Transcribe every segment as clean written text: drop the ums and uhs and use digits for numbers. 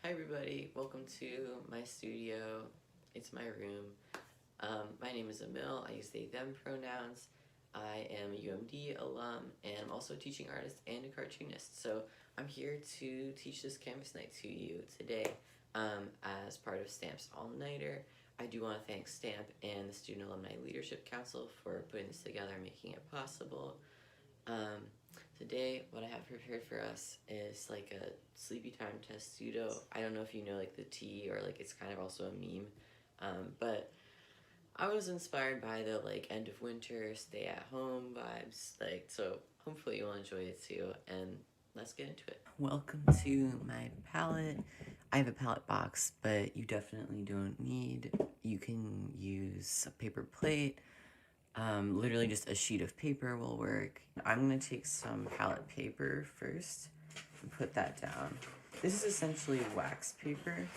Hi everybody, welcome to my studio. It's my room. My name is Emil. I use they, them pronouns. I am a UMD alum and I'm also a teaching artist and a cartoonist. So I'm here to teach this canvas night to you today as part of STAMP's All Niter. I do want to thank STAMP and the Student Alumni Leadership Council for putting this together and making it possible. Today, what I have prepared for us is like a sleepy time testudo. I don't know if you know like the tea or like it's kind of also a meme, but I was inspired by the like end of winter, stay at home vibes, like, so hopefully you'll enjoy it too, and let's get into it. Welcome to my palette. I have a palette box, but you definitely don't need. You can use a paper plate. Literally just a sheet of paper will work. I'm gonna take some palette paper first and put that down. This is essentially wax paper.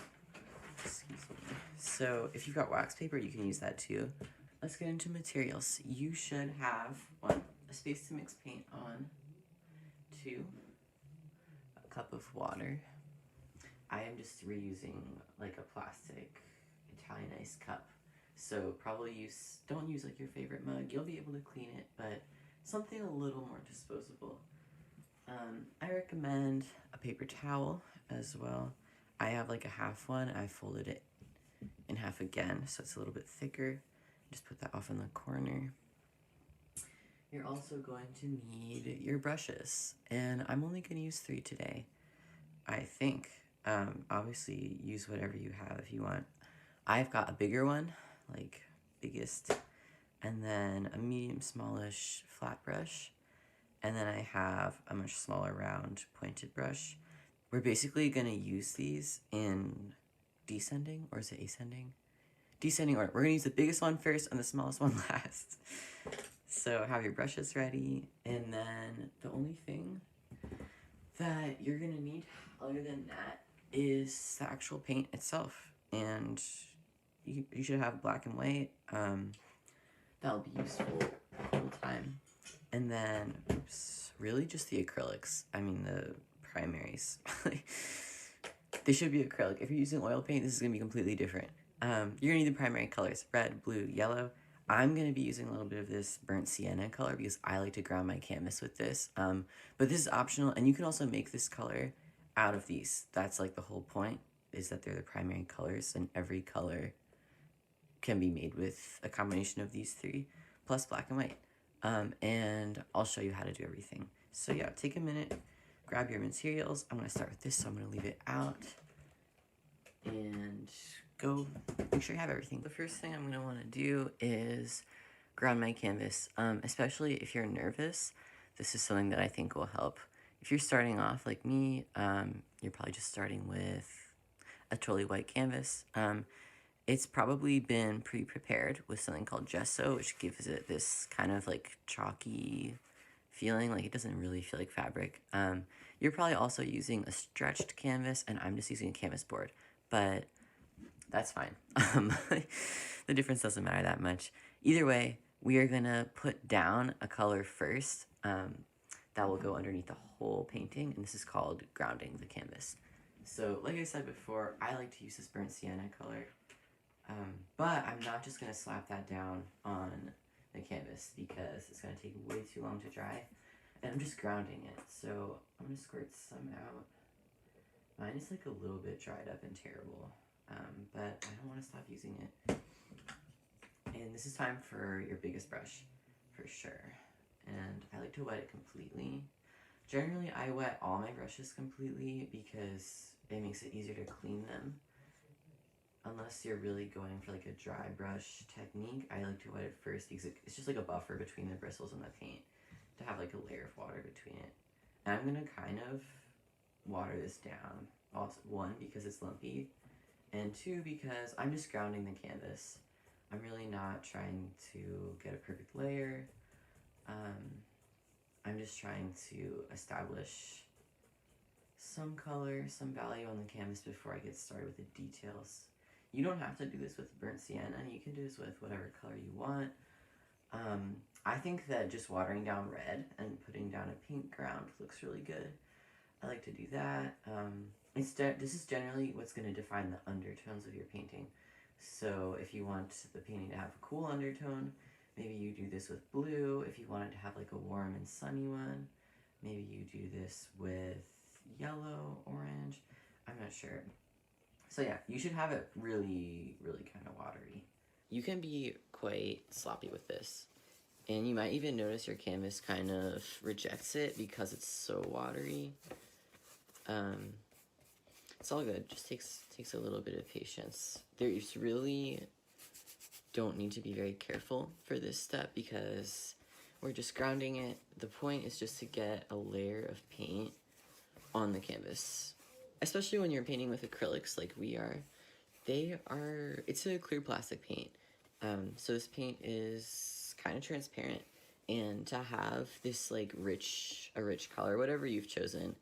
Excuse me. So if you've got wax paper, you can use that too. Let's get into materials. You should have, 1, a space to mix paint on, 2, a cup of water. I am just reusing like a plastic Italian ice cup. So probably don't use like your favorite mug. You'll be able to clean it, but something a little more disposable. I recommend a paper towel as well. I have like a half one. I folded it in half again, so it's a little bit thicker. Just put that off in the corner. You're also going to need your brushes, and I'm only going to use 3 today, I think. Obviously use whatever you have if you want. I've got a bigger one, like biggest, and then a medium smallish flat brush, and then I have a much smaller round pointed brush. We're basically gonna use these in descending, or is it ascending? Descending order. We're gonna use the biggest one first and the smallest one last. So have your brushes ready, and then the only thing that you're gonna need other than that is the actual paint itself, and you should have black and white. That'll be useful the whole time. And then, really just the acrylics. I mean the primaries. They should be acrylic. If you're using oil paint, this is gonna be completely different. You're gonna need the primary colors: red, blue, yellow. I'm gonna be using a little bit of this burnt sienna color because I like to ground my canvas with this. But this is optional, and you can also make this color out of these. That's like the whole point, is that they're the primary colors, and every color can be made with a combination of these 3 plus black and white. And I'll show you how to do everything. So yeah, take a minute, grab your materials. I'm gonna start with this, so I'm gonna leave it out and go make sure you have everything. The first thing I'm gonna wanna do is ground my canvas, especially if you're nervous. This is something that I think will help. If you're starting off like me, you're probably just starting with a totally white canvas. It's probably been pre-prepared with something called gesso, which gives it this kind of like chalky feeling, like it doesn't really feel like fabric. You're probably also using a stretched canvas, and I'm just using a canvas board, but that's fine. The difference doesn't matter that much. Either way, we are gonna put down a color first that will go underneath the whole painting, and this is called grounding the canvas. So like I said before, I like to use this burnt sienna color. But I'm not just going to slap that down on the canvas because it's going to take way too long to dry. And I'm just grounding it. So I'm going to squirt some out. Mine is like a little bit dried up and terrible. But I don't want to stop using it. And this is time for your biggest brush, for sure. And I like to wet it completely. Generally, I wet all my brushes completely because it makes it easier to clean them. Unless you're really going for like a dry brush technique, I like to wet it first because it's just like a buffer between the bristles and the paint to have like a layer of water between it. And I'm gonna kind of water this down. Also, 1, because it's lumpy, and 2, because I'm just grounding the canvas. I'm really not trying to get a perfect layer. I'm just trying to establish some color, some value on the canvas before I get started with the details. You don't have to do this with burnt sienna. You can do this with whatever color you want. I think that just watering down red and putting down a pink ground looks really good. I like to do that. This is generally what's going to define the undertones of your painting. So if you want the painting to have a cool undertone, maybe you do this with blue. If you want it to have like a warm and sunny one, maybe you do this with yellow, orange. I'm not sure. So yeah, you should have it really, really kind of watery. You can be quite sloppy with this. And you might even notice your canvas kind of rejects it because it's so watery. It's all good. Just takes a little bit of patience. There's really don't need to be very careful for this step because we're just grounding it. The point is just to get a layer of paint on the canvas, especially when you're painting with acrylics like we are. It's a clear plastic paint. So this paint is kind of transparent, and to have this like a rich color, whatever you've chosen,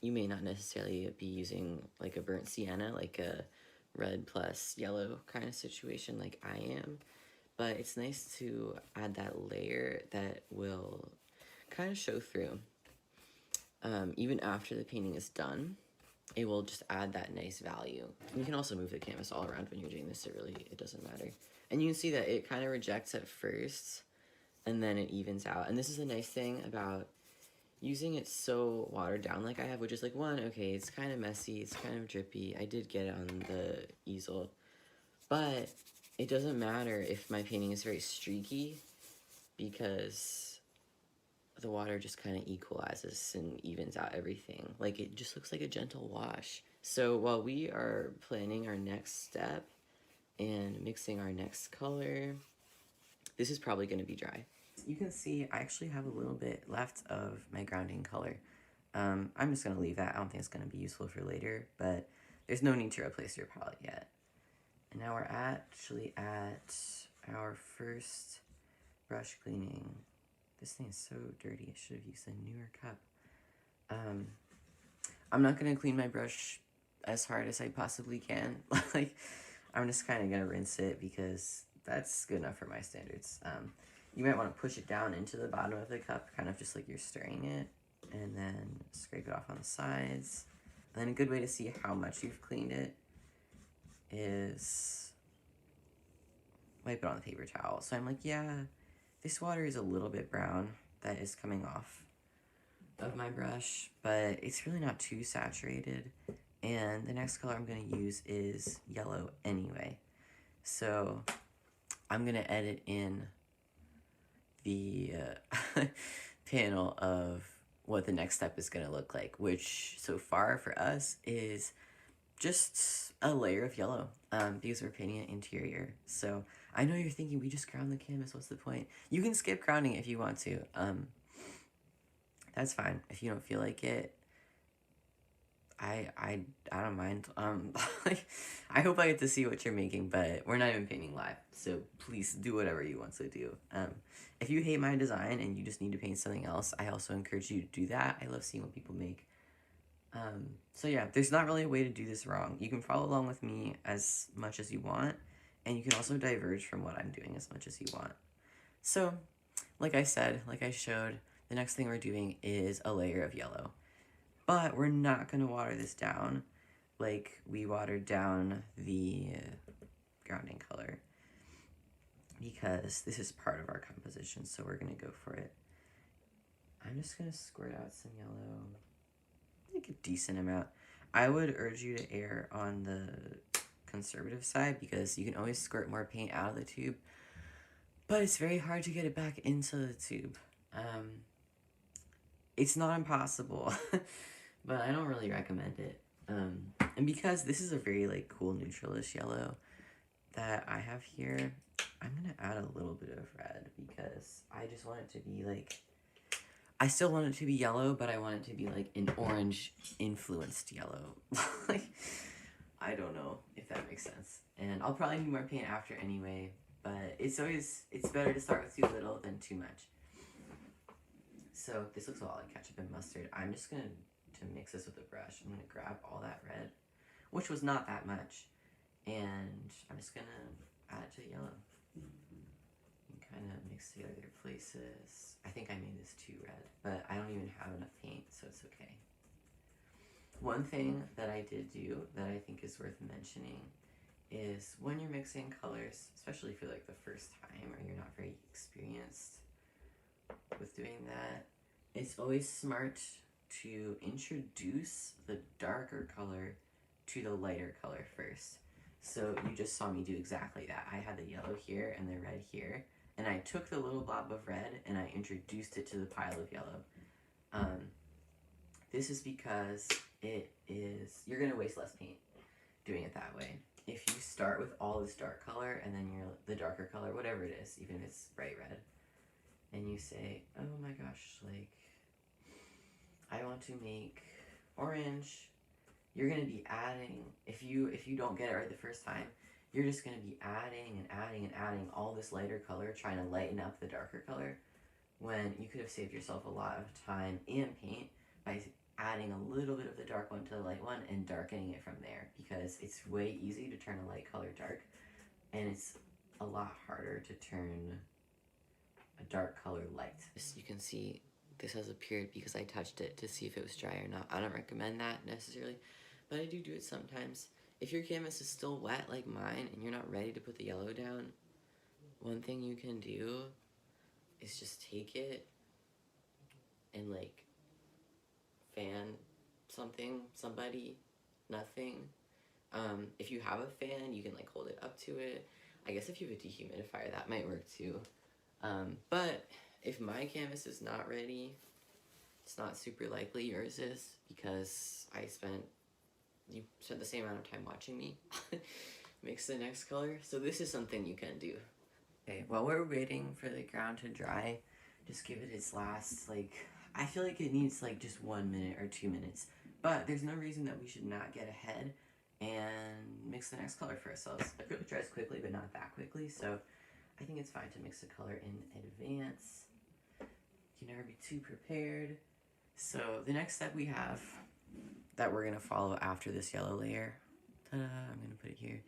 you may not necessarily be using like a burnt sienna, like a red plus yellow kind of situation like I am, but it's nice to add that layer that will kind of show through. Even after the painting is done, it will just add that nice value. You can also move the canvas all around when you're doing this, it doesn't matter. And you can see that it kind of rejects at first, and then it evens out. And this is a nice thing about using it so watered down like I have, which is like, one, okay, it's kind of messy, it's kind of drippy. I did get it on the easel, but it doesn't matter if my painting is very streaky because the water just kind of equalizes and evens out everything. Like, it just looks like a gentle wash. So while we are planning our next step and mixing our next color, this is probably going to be dry. You can see I actually have a little bit left of my grounding color. I'm just going to leave that. I don't think it's going to be useful for later, but there's no need to replace your palette yet. And now we're actually at our first brush cleaning. This thing is so dirty. I should have used a newer cup. I'm not going to clean my brush as hard as I possibly can. Like, I'm just kind of going to rinse it because that's good enough for my standards. You might want to push it down into the bottom of the cup, kind of just like you're stirring it, and then scrape it off on the sides. And then a good way to see how much you've cleaned it is wipe it on the paper towel. So I'm like, yeah, this water is a little bit brown that is coming off of my brush, but it's really not too saturated. And the next color I'm going to use is yellow anyway. So I'm going to edit in the panel of what the next step is going to look like, which so far for us is just a layer of yellow because we're painting an interior. So I know you're thinking, we just ground the canvas, what's the point? You can skip grounding if you want to. That's fine. If you don't feel like it, I don't mind. Like, I hope I get to see what you're making, but we're not even painting live, so please do whatever you want to do. If you hate my design and you just need to paint something else, I also encourage you to do that. I love seeing what people make. So yeah, there's not really a way to do this wrong. You can follow along with me as much as you want, and you can also diverge from what I'm doing as much as you want. So, like I said, like I showed, the next thing we're doing is a layer of yellow. But we're not going to water this down like we watered down the grounding color, because this is part of our composition, so we're going to go for it. I'm just going to squirt out some yellow, like a decent amount. I would urge you to err on the conservative side because you can always squirt more paint out of the tube, but it's very hard to get it back into the tube. It's not impossible, but I don't really recommend it. And because this is a very like cool neutralish yellow that I have here, I'm gonna add a little bit of red because I just want it to be like, I still want it to be yellow, but I want it to be like an orange influenced yellow. Like, I don't know if that makes sense. And I'll probably need more paint after anyway, but it's better to start with too little than too much. So this looks a lot like ketchup and mustard. I'm just going to mix this with a brush. I'm going to grab all that red, which was not that much, and I'm just going to add it to the yellow. And kind of mix together their places. I think I made this too red, but I don't even have enough paint, so it's okay. one thing that I did do that I think is worth mentioning is when you're mixing colors, especially for like the first time or you're not very experienced with doing that, it's always smart to introduce the darker color to the lighter color first. So you just saw me do exactly that. I had the yellow here and the red here, and I took the little blob of red and I introduced it to the pile of yellow. This is because you're gonna waste less paint doing it that way. If you start with all this dark color and then the darker color, whatever it is, even if it's bright red, and you say, oh my gosh, like, I want to make orange, you're gonna be adding, if you don't get it right the first time, you're just gonna be adding and adding and adding all this lighter color, trying to lighten up the darker color, when you could have saved yourself a lot of time and paint by adding a little bit of the dark one to the light one and darkening it from there, because it's way easy to turn a light color dark, and it's a lot harder to turn a dark color light. You can see this has appeared because I touched it to see if it was dry or not. I don't recommend that necessarily, but I do it sometimes. If your canvas is still wet like mine and you're not ready to put the yellow down, one thing you can do is just take it and like fan somebody, nothing. If you have a fan, you can like hold it up to it. I guess if you have a dehumidifier, that might work too. But if my canvas is not ready, it's not super likely yours is, because you spent the same amount of time watching me mix the next color. So this is something you can do. Okay, while we're waiting for the ground to dry, just give it its last, like, I feel like it needs like just 1 minute or 2 minutes, but there's no reason that we should not get ahead and mix the next color for ourselves. It dries quickly, but not that quickly, so I think it's fine to mix the color in advance. You can never be too prepared. So the next step we have that we're gonna follow after this yellow layer, ta-da, I'm gonna put it here,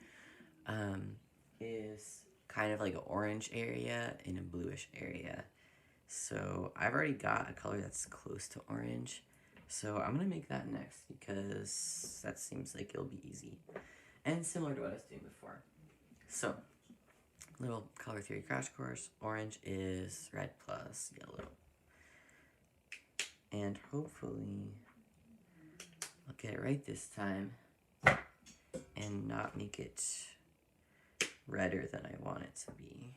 is kind of like an orange area and a bluish area. So I've already got a color that's close to orange, so I'm gonna make that next because that seems like it'll be easy and similar to what I was doing before. So, little color theory crash course. Orange is red plus yellow, and hopefully I'll get it right this time and not make it redder than I want it to be.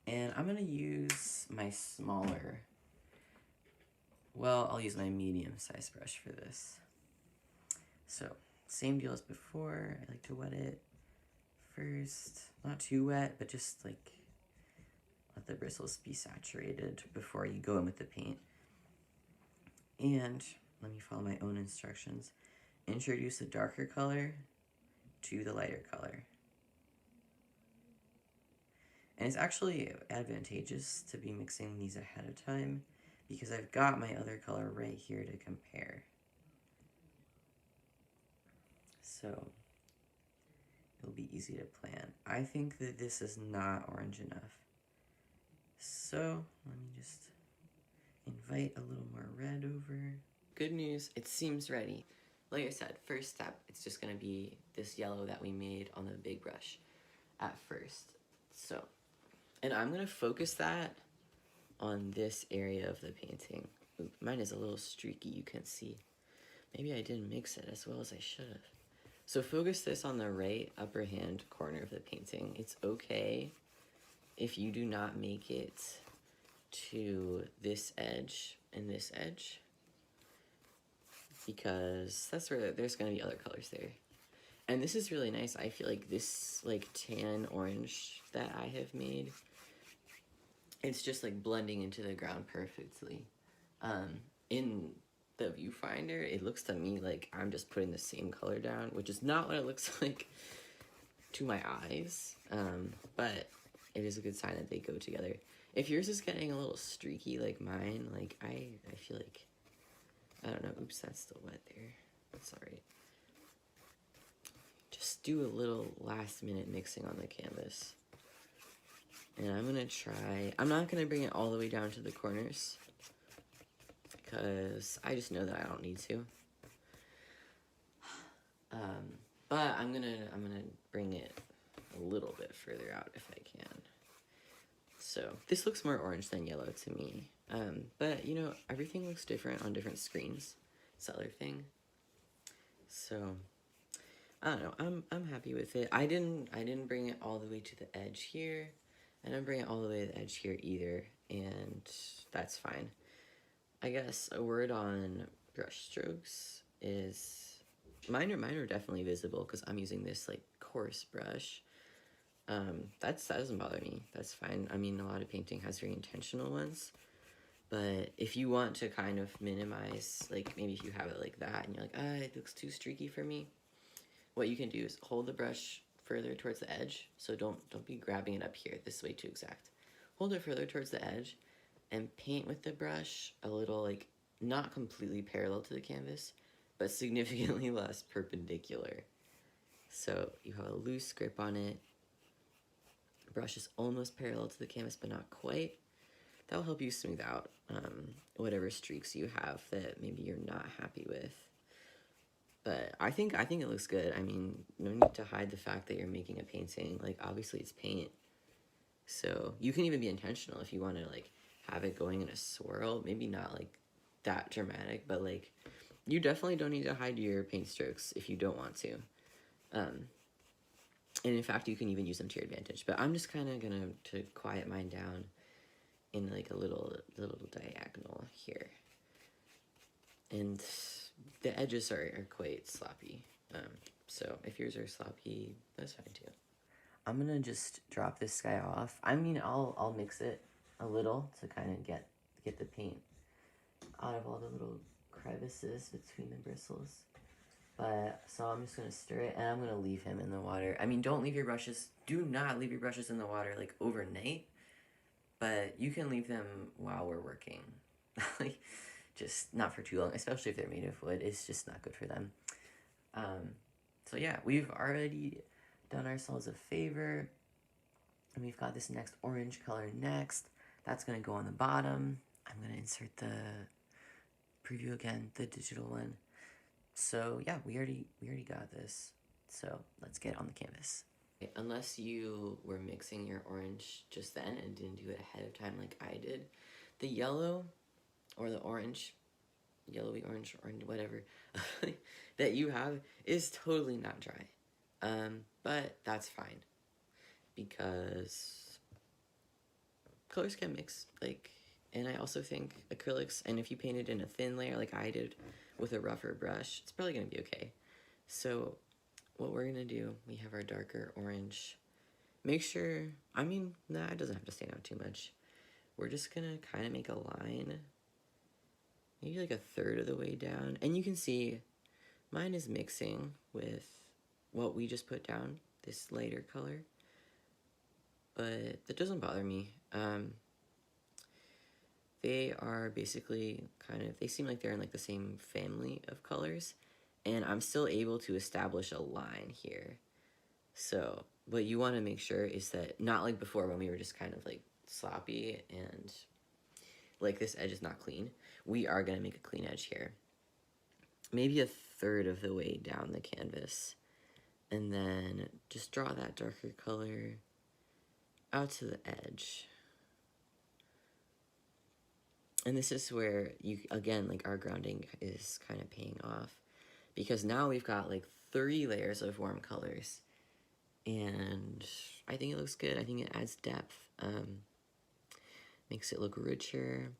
And I'm gonna use my smaller, well, I'll use my medium-sized brush for this. So, same deal as before. I like to wet it first. Not too wet, but just like let the bristles be saturated before you go in with the paint. And let me follow my own instructions. Introduce a darker color to the lighter color. And it's actually advantageous to be mixing these ahead of time because I've got my other color right here to compare. So it'll be easy to plan. I think that this is not orange enough. So let me just invite a little more red over. Good news, it seems ready. Like I said, first step, it's just gonna be this yellow that we made on the big brush at first. So, and I'm gonna focus that on this area of the painting. Oop, mine is a little streaky, you can see. Maybe I didn't mix it as well as I should have. So focus this on the right upper hand corner of the painting. It's okay if you do not make it to this edge and this edge, because that's where there's gonna be other colors there. And this is really nice. I feel like this like tan orange that I have made, it's just like blending into the ground perfectly. In the viewfinder, it looks to me like I'm just putting the same color down, which is not what it looks like to my eyes, but it is a good sign that they go together. If yours is getting a little streaky like mine, like I feel like, I don't know, oops, that's still wet there. That's all right. Just do a little last minute mixing on the canvas. And I'm gonna try, I'm not gonna bring it all the way down to the corners because I just know that I don't need to. But I'm gonna bring it a little bit further out if I can. So this looks more orange than yellow to me. But you know, everything looks different on different screens. It's the other thing. So I don't know. I'm happy with it. I didn't bring it all the way to the edge here. I didn't bring it all the way to the edge here either, and that's fine. I guess a word on brush strokes is mine are definitely visible because I'm using this like coarse brush. That doesn't bother me. That's fine. I mean, a lot of painting has very intentional ones, but if you want to kind of minimize, like maybe if you have it like that and you're like, it looks too streaky for me, what you can do is hold the brush further towards the edge. So don't be grabbing it up here. This is way too exact. Hold it further towards the edge and paint with the brush a little, like, not completely parallel to the canvas, but significantly less perpendicular. So you have a loose grip on it. The brush is almost parallel to the canvas, but not quite. That will help you smooth out whatever streaks you have that maybe you're not happy with. But I think it looks good. I mean, no need to hide the fact that you're making a painting. Like, obviously it's paint. So you can even be intentional if you want to, like, have it going in a swirl. Maybe not, like, that dramatic, but, like, you definitely don't need to hide your paint strokes if you don't want to. And in fact, you can even use them to your advantage. But I'm just kind of going to quiet mine down in, like, a little diagonal here. And the edges are quite sloppy. So if yours are sloppy, that's fine too. I'm gonna just drop this guy off. I mean, I'll mix it a little to kind of get the paint out of all the little crevices between the bristles. But so I'm just gonna stir it and I'm gonna leave him in the water. I mean, don't leave your brushes. Do not leave your brushes in the water like overnight. But you can leave them while we're working. Like, just not for too long, especially if they're made of wood. It's just not good for them. So yeah, we've already done ourselves a favor. And we've got this next orange color next. That's going to go on the bottom. I'm going to insert the preview again, the digital one. So yeah, we already got this. So let's get on the canvas. Unless you were mixing your orange just then and didn't do it ahead of time like I did, the yellow or the orange, yellowy orange or whatever that you have is totally not dry. But that's fine because colors can mix, like, and I also think acrylics, and if you painted in a thin layer like I did with a rougher brush, it's probably gonna be okay. So what we're gonna do, we have our darker orange. Make sure, I mean, nah, it doesn't have to stand out too much. We're just gonna kind of make a line, maybe like a third of the way down. And you can see mine is mixing with what we just put down, this lighter color. But that doesn't bother me. They are basically kind of, they seem like they're in like the same family of colors. And I'm still able to establish a line here. So what you want to make sure is that, not like before when we were just kind of like sloppy and like this edge is not clean. We are going to make a clean edge here. Maybe a third of the way down the canvas. And then just draw that darker color out to the edge. And this is where you, again, like our grounding is kind of paying off. Because now we've got like 3 layers of warm colors. And I think it looks good. I think it adds depth. Makes it look richer.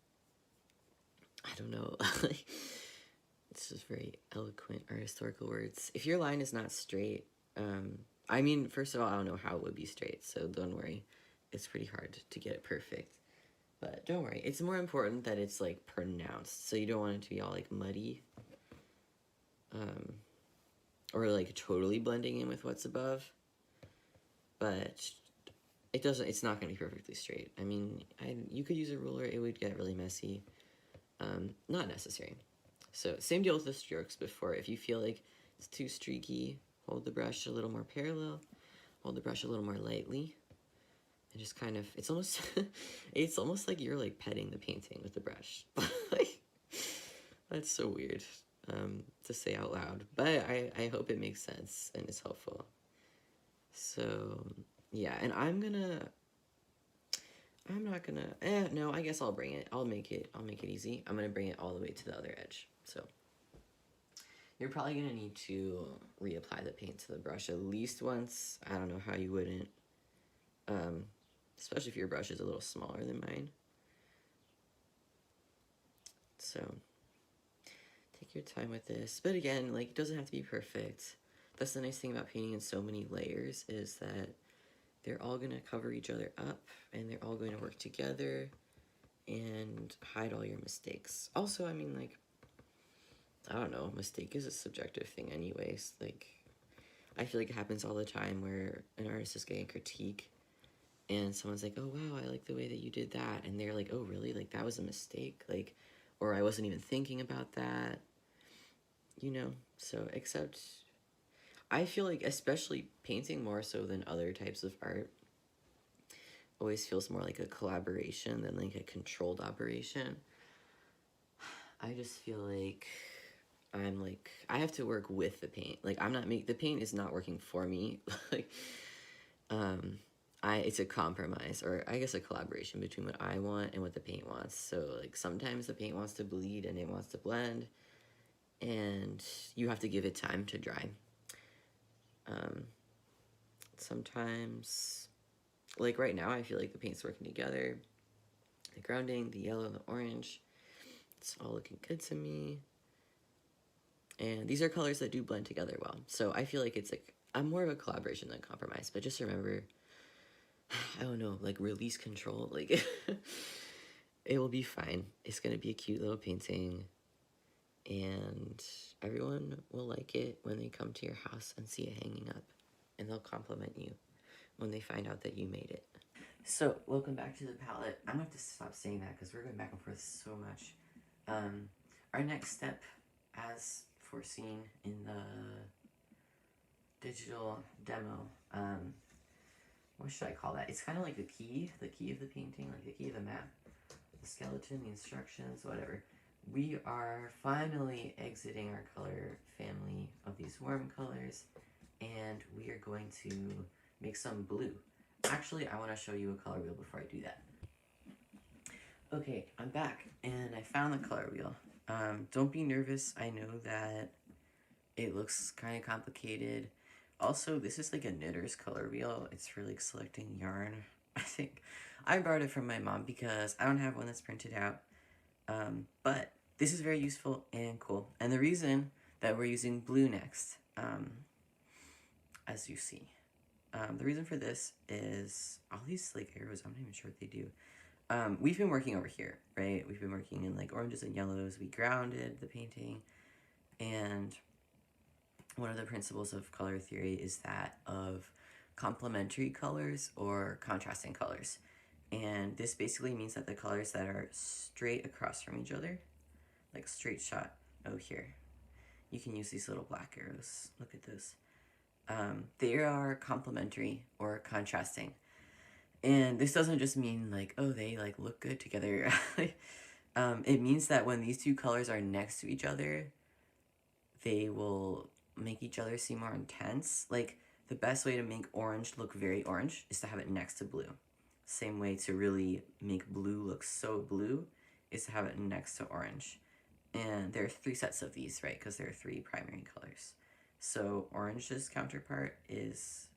I don't know. This is very eloquent or historical words. If your line is not straight, I mean, first of all, I don't know how it would be straight, so don't worry. It's pretty hard to get it perfect. But don't worry. It's more important that it's like pronounced. So you don't want it to be all like muddy. Or like totally blending in with what's above. But it's not going to be perfectly straight. I mean, you could use a ruler, it would get really messy. Not necessary. So same deal with the strokes before. If you feel like it's too streaky, hold the brush a little more parallel, hold the brush a little more lightly, and just kind of, it's almost, it's almost like you're like petting the painting with the brush. Like, That's so weird to say out loud, but I hope it makes sense and is helpful. So yeah, and I'm not gonna, no, I guess I'll bring it. I'll make it easy. I'm gonna bring it all the way to the other edge. So you're probably gonna need to reapply the paint to the brush at least once. I don't know how you wouldn't, especially if your brush is a little smaller than mine. So take your time with this. But again, like, it doesn't have to be perfect. That's the nice thing about painting in so many layers, is that they're all going to cover each other up, and they're all going to work together and hide all your mistakes. Also, I mean, like, I don't know, mistake is a subjective thing anyways. Like, I feel like it happens all the time where an artist is getting critique, and someone's like, oh, wow, I like the way that you did that. And they're like, oh, really? Like, that was a mistake? Like, or I wasn't even thinking about that. You know? So, except, I feel like, especially painting more so than other types of art, always feels more like a collaboration than like a controlled operation. I just feel like I have to work with the paint. Like, the paint is not working for me. Like, it's a compromise, or I guess a collaboration between what I want and what the paint wants. So, like, sometimes the paint wants to bleed and it wants to blend, and you have to give it time to dry. Sometimes, like right now, I feel like the paint's working together. The grounding, the yellow, the orange, it's all looking good to me. And these are colors that do blend together well. So I feel like it's like, I'm more of a collaboration than compromise, but just remember, I don't know, like, release control, like, it will be fine. It's gonna be a cute little painting, and everyone will like it when they come to your house and see it hanging up, and they'll compliment you when they find out that you made it. So, welcome back to the palette. I'm gonna have to stop saying that because we're going back and forth so much. Our next step, as foreseen in the digital demo, what should I call that? It's kind of like the key of the painting, like the key of the map, the skeleton, the instructions, whatever. We are finally exiting our color family of these warm colors, and we are going to make some blue. Actually, I want to show you a color wheel before I do that. Okay, I'm back, and I found the color wheel. Don't be nervous. I know that it looks kind of complicated. Also, this is like a knitter's color wheel. It's for like selecting yarn. I think I borrowed it from my mom because I don't have one that's printed out. But this is very useful and cool. And the reason that we're using blue next, as you see, the reason for this is all these like arrows, I'm not even sure what they do. We've been working over here, right? We've been working in like oranges and yellows. We grounded the painting, and one of the principles of color theory is that of complementary colors or contrasting colors. And this basically means that the colors that are straight across from each other, like a straight shot, oh here, you can use these little black arrows, look at those. They are complementary or contrasting. And this doesn't just mean like, oh, they like look good together. It means that when these two colors are next to each other, they will make each other seem more intense. Like, the best way to make orange look very orange is to have it next to blue. Same way to really make blue look so blue is to have it next to orange. And there are 3 sets of these, right? Because there are 3 primary colors. So orange's counterpart is,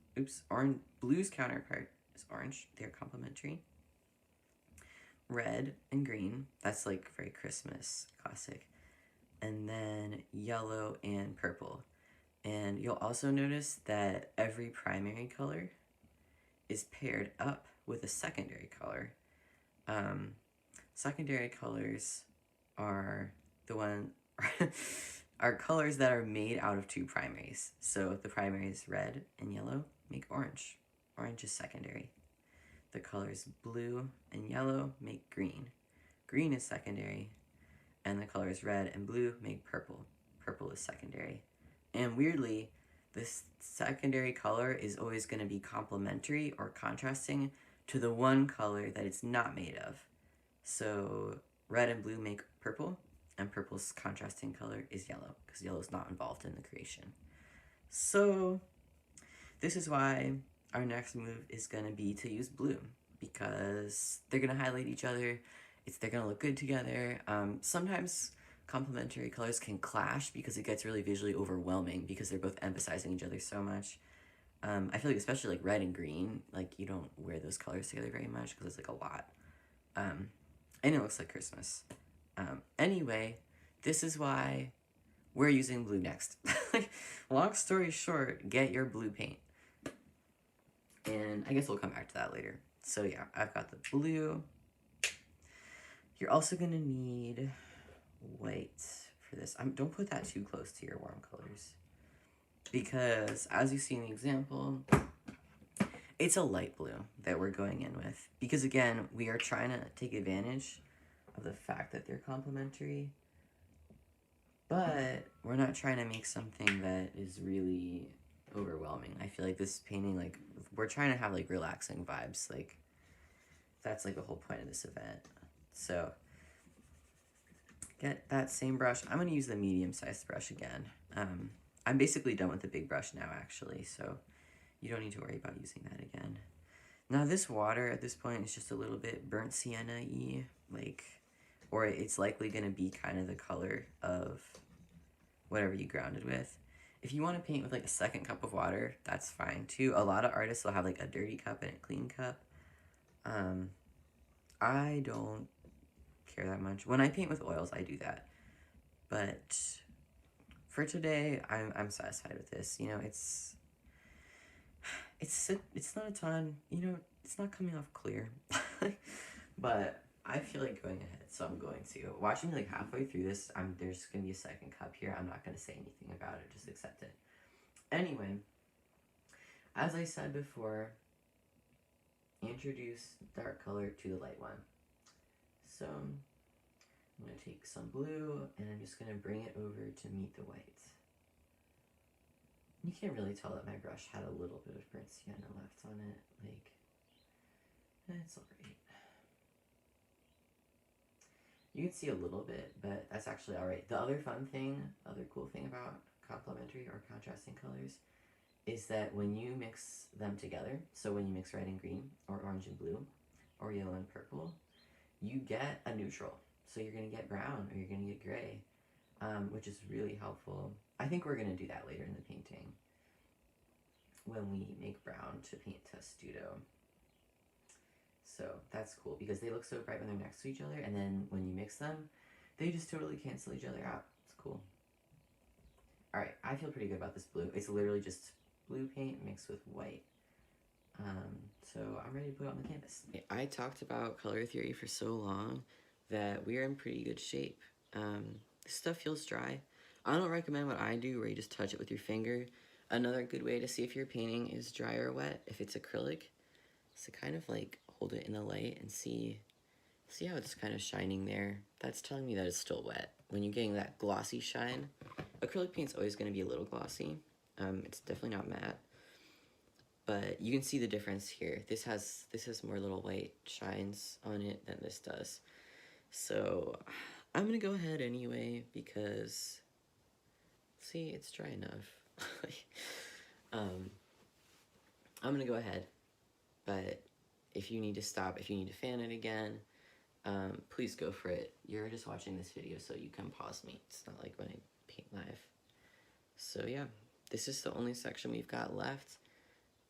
blue's counterpart is orange. They're complementary. Red and green, that's like very Christmas classic. And then yellow and purple. And you'll also notice that every primary color is paired up with a secondary color. Secondary colors are are colors that are made out of 2 primaries. So the primaries red and yellow make orange. Orange is secondary. The colors blue and yellow make green. Green is secondary. And the colors red and blue make purple. Purple is secondary. And weirdly, this secondary color is always going to be complementary or contrasting to the one color that it's not made of. So red and blue make purple, and purple's contrasting color is yellow, because yellow is not involved in the creation. So this is why our next move is going to be to use blue, because they're going to highlight each other. They're going to look good together. Sometimes complementary colors can clash because it gets really visually overwhelming because they're both emphasizing each other so much. I feel like especially like red and green, like you don't wear those colors together very much because it's like a lot. And it looks like Christmas. Anyway, this is why we're using blue next. Long story short, get your blue paint. And I guess we'll come back to that later. So yeah, I've got the blue. You're also going to need white for this. Don't put that too close to your warm colors, because as you see in the example, it's a light blue that we're going in with. Because again, we are trying to take advantage of the fact that they're complementary, but we're not trying to make something that is really overwhelming. I feel like this painting, like, we're trying to have like relaxing vibes. Like, that's like the whole point of this event. So get that same brush. I'm going to use the medium-sized brush again. I'm basically done with the big brush now, actually, so you don't need to worry about using that again. Now, this water at this point is just a little bit burnt sienna-y, like, or it's likely going to be kind of the color of whatever you grounded with. If you want to paint with like a second cup of water, that's fine too. A lot of artists will have like a dirty cup and a clean cup. I don't care that much. When I paint with oils, I do that. But for today, I'm satisfied with this. You know, it's not a ton. You know, it's not coming off clear. But I feel like going ahead, so I'm going to. Watching like halfway through this, there's gonna be a second cup here. I'm not gonna say anything about it. Just accept it. Anyway, as I said before, introduce dark color to the light one. So I'm going to take some blue, and I'm just going to bring it over to meet the white. You can't really tell that my brush had a little bit of burnt sienna left on it. Like, it's alright. You can see a little bit, but that's actually alright. The other cool thing about complementary or contrasting colors is that when you mix them together, so when you mix red and green, or orange and blue, or yellow and purple, you get a neutral. So you're going to get brown, or you're going to get gray, which is really helpful. I think we're going to do that later in the painting, when we make brown to paint testudo. So that's cool, because they look so bright when they're next to each other, and then when you mix them, they just totally cancel each other out. It's cool. Alright, I feel pretty good about this blue. It's literally just blue paint mixed with white. So I'm ready to put it on the canvas. I talked about color theory for so long that we're in pretty good shape. This stuff feels dry. I don't recommend what I do, where you just touch it with your finger. Another good way to see if your painting is dry or wet, if it's acrylic, is to kind of like hold it in the light and see how it's kind of shining there. That's telling me that it's still wet. When you're getting that glossy shine, acrylic paint's always going to be a little glossy. It's definitely not matte, but you can see the difference here. This has more little white shines on it than this does. So I'm gonna go ahead anyway, because see, it's dry enough. I'm gonna go ahead, but if you need to stop, if you need to fan it again, please go for it. You're just watching this video, so you can pause me. It's not like when I paint live. So yeah, this is the only section we've got left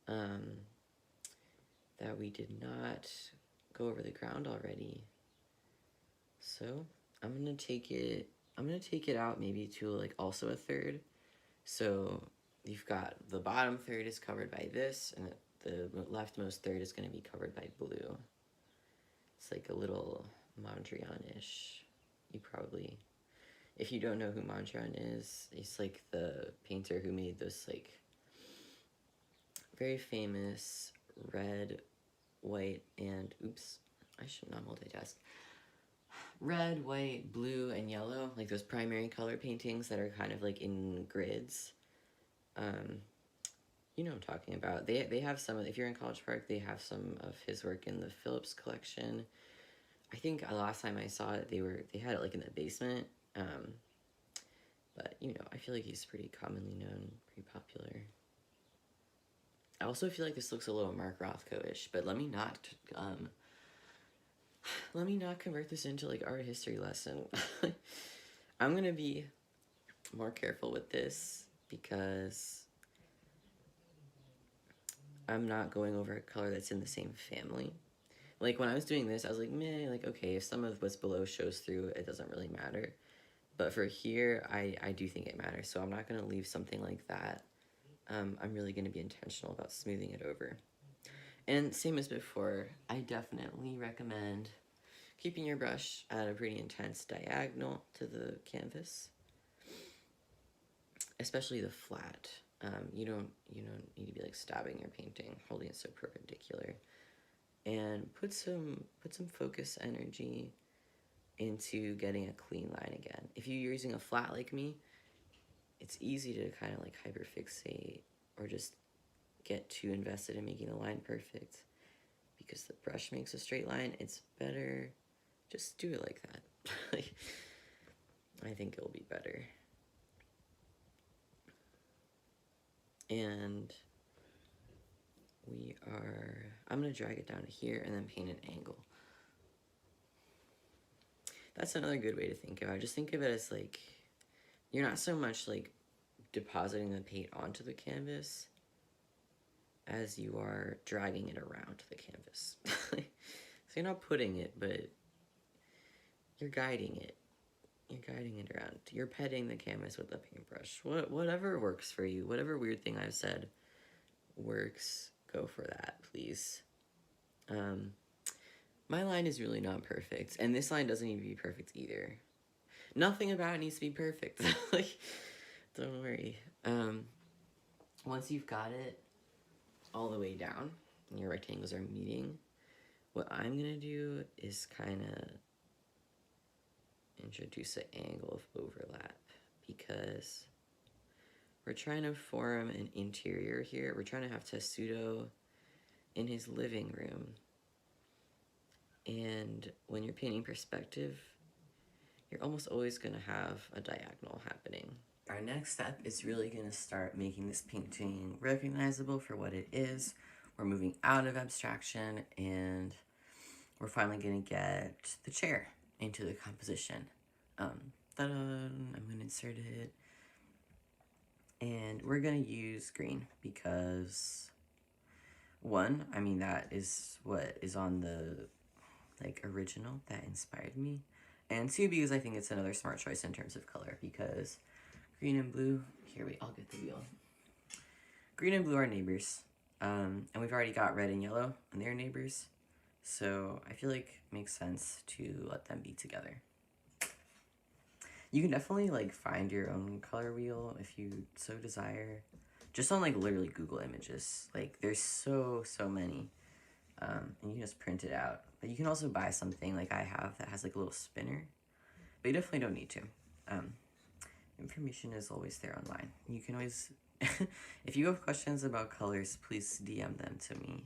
that we did not go over the ground already. So I'm gonna take it out maybe to like also a third. So you've got the bottom third is covered by this, and the leftmost third is gonna be covered by blue. It's like a little Mondrian-ish. You probably, if you don't know who Mondrian is, he's like the painter who made those like very famous red, white, and oops, I should not multitask. Red, white, blue, and yellow, like those primary color paintings that are kind of like in grids. You know what I'm talking about. They have some, if you're in College Park, they have some of his work in the Phillips collection. I think the last time I saw it, they had it like in the basement, But, you know, I feel like he's pretty commonly known, pretty popular. I also feel like this looks a little Mark Rothko-ish, but let me not convert this into like art history lesson. I'm gonna be more careful with this because I'm not going over a color that's in the same family. Like when I was doing this, I was like, meh, like okay, if some of what's below shows through, it doesn't really matter. But for here, I do think it matters, so I'm not gonna leave something like that. I'm really gonna be intentional about smoothing it over. And same as before, I definitely recommend keeping your brush at a pretty intense diagonal to the canvas, especially the flat. You don't need to be like stabbing your painting, holding it so perpendicular. And put some focus energy into getting a clean line again. If you're using a flat like me, it's easy to kind of like hyperfixate or just get too invested in making the line perfect. Because the brush makes a straight line, it's better just do it like that. I think it'll be better. And I'm gonna drag it down to here and then paint an angle. That's another good way to think about it. Just think of it as like, you're not so much like depositing the paint onto the canvas as you are dragging it around the canvas. So you're not putting it, but you're guiding it. You're guiding it around. You're petting the canvas with the paintbrush. Whatever works for you, whatever weird thing I've said works, go for that, please. My line is really not perfect, and this line doesn't need to be perfect either. Nothing about it needs to be perfect. Like, don't worry. Once you've got it all the way down and your rectangles are meeting, what I'm gonna do is kind of introduce an angle of overlap because we're trying to form an interior here. We're trying to have Tessuto in his living room. And when you're painting perspective, you're almost always going to have a diagonal happening. Our next step is really going to start making this painting recognizable for what it is. We're moving out of abstraction, and we're finally going to get the chair into the composition. I'm going to insert it. And we're going to use green because, one, I mean, that is what is on the original that inspired me. And two, because I think it's another smart choice in terms of color, because green and blue, I'll get the wheel. Green and blue are neighbors, and we've already got red and yellow, and they're neighbors, so I feel like it makes sense to let them be together. You can definitely find your own color wheel if you so desire, just on literally Google Images. There's so many, and you can just print it out. But you can also buy something like I have that has a little spinner, but you definitely don't need to. Information is always there online. You can always, if you have questions about colors, please DM them to me,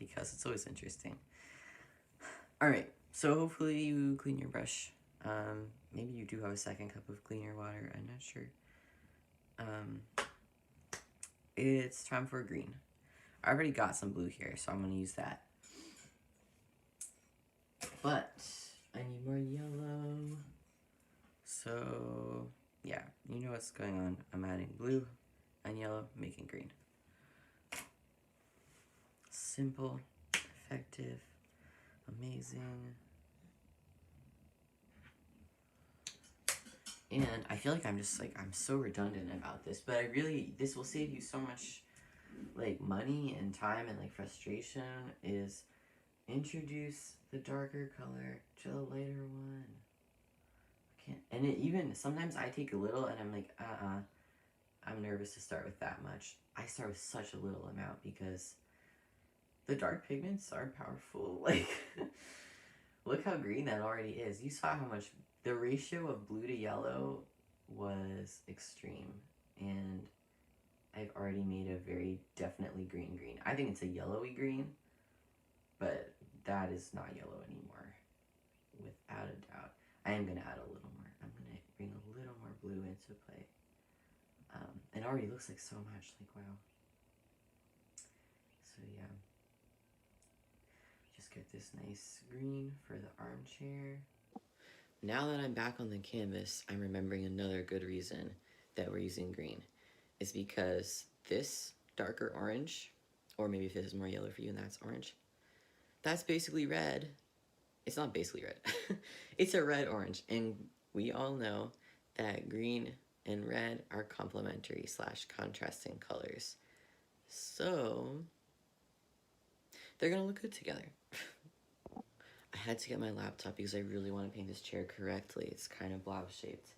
because it's always interesting. Alright, so hopefully you clean your brush. Maybe you do have a second cup of cleaner water, I'm not sure. It's time for green. I already got some blue here, so I'm going to use that. But I need more yellow. So, yeah, you know what's going on. I'm adding blue and yellow, making green. Simple, effective, amazing. And I feel like I'm just I'm so redundant about this, but this will save you so much money and time and frustration, is introduce the darker color to the lighter one. And it even, sometimes I take a little and I'm I'm nervous to start with that much. I start with such a little amount because the dark pigments are powerful. Look how green that already is. You saw how much the ratio of blue to yellow was extreme, and I've already made a very definitely green. I think it's a yellowy green, but that is not yellow anymore, without a doubt. I am going to add a little more. I'm going to bring blue into play. It already looks like so much, like wow. So yeah, just get this nice green for the armchair. Now that I'm back on the canvas, I'm remembering another good reason that we're using green. Is because this darker orange, or maybe if this is more yellow for you and that's orange, that's basically red. It's not basically red. It's a red orange, and we all know that green and red are complementary / contrasting colors. So they're gonna look good together. I had to get my laptop because I really want to paint this chair correctly. It's kind of blob shaped.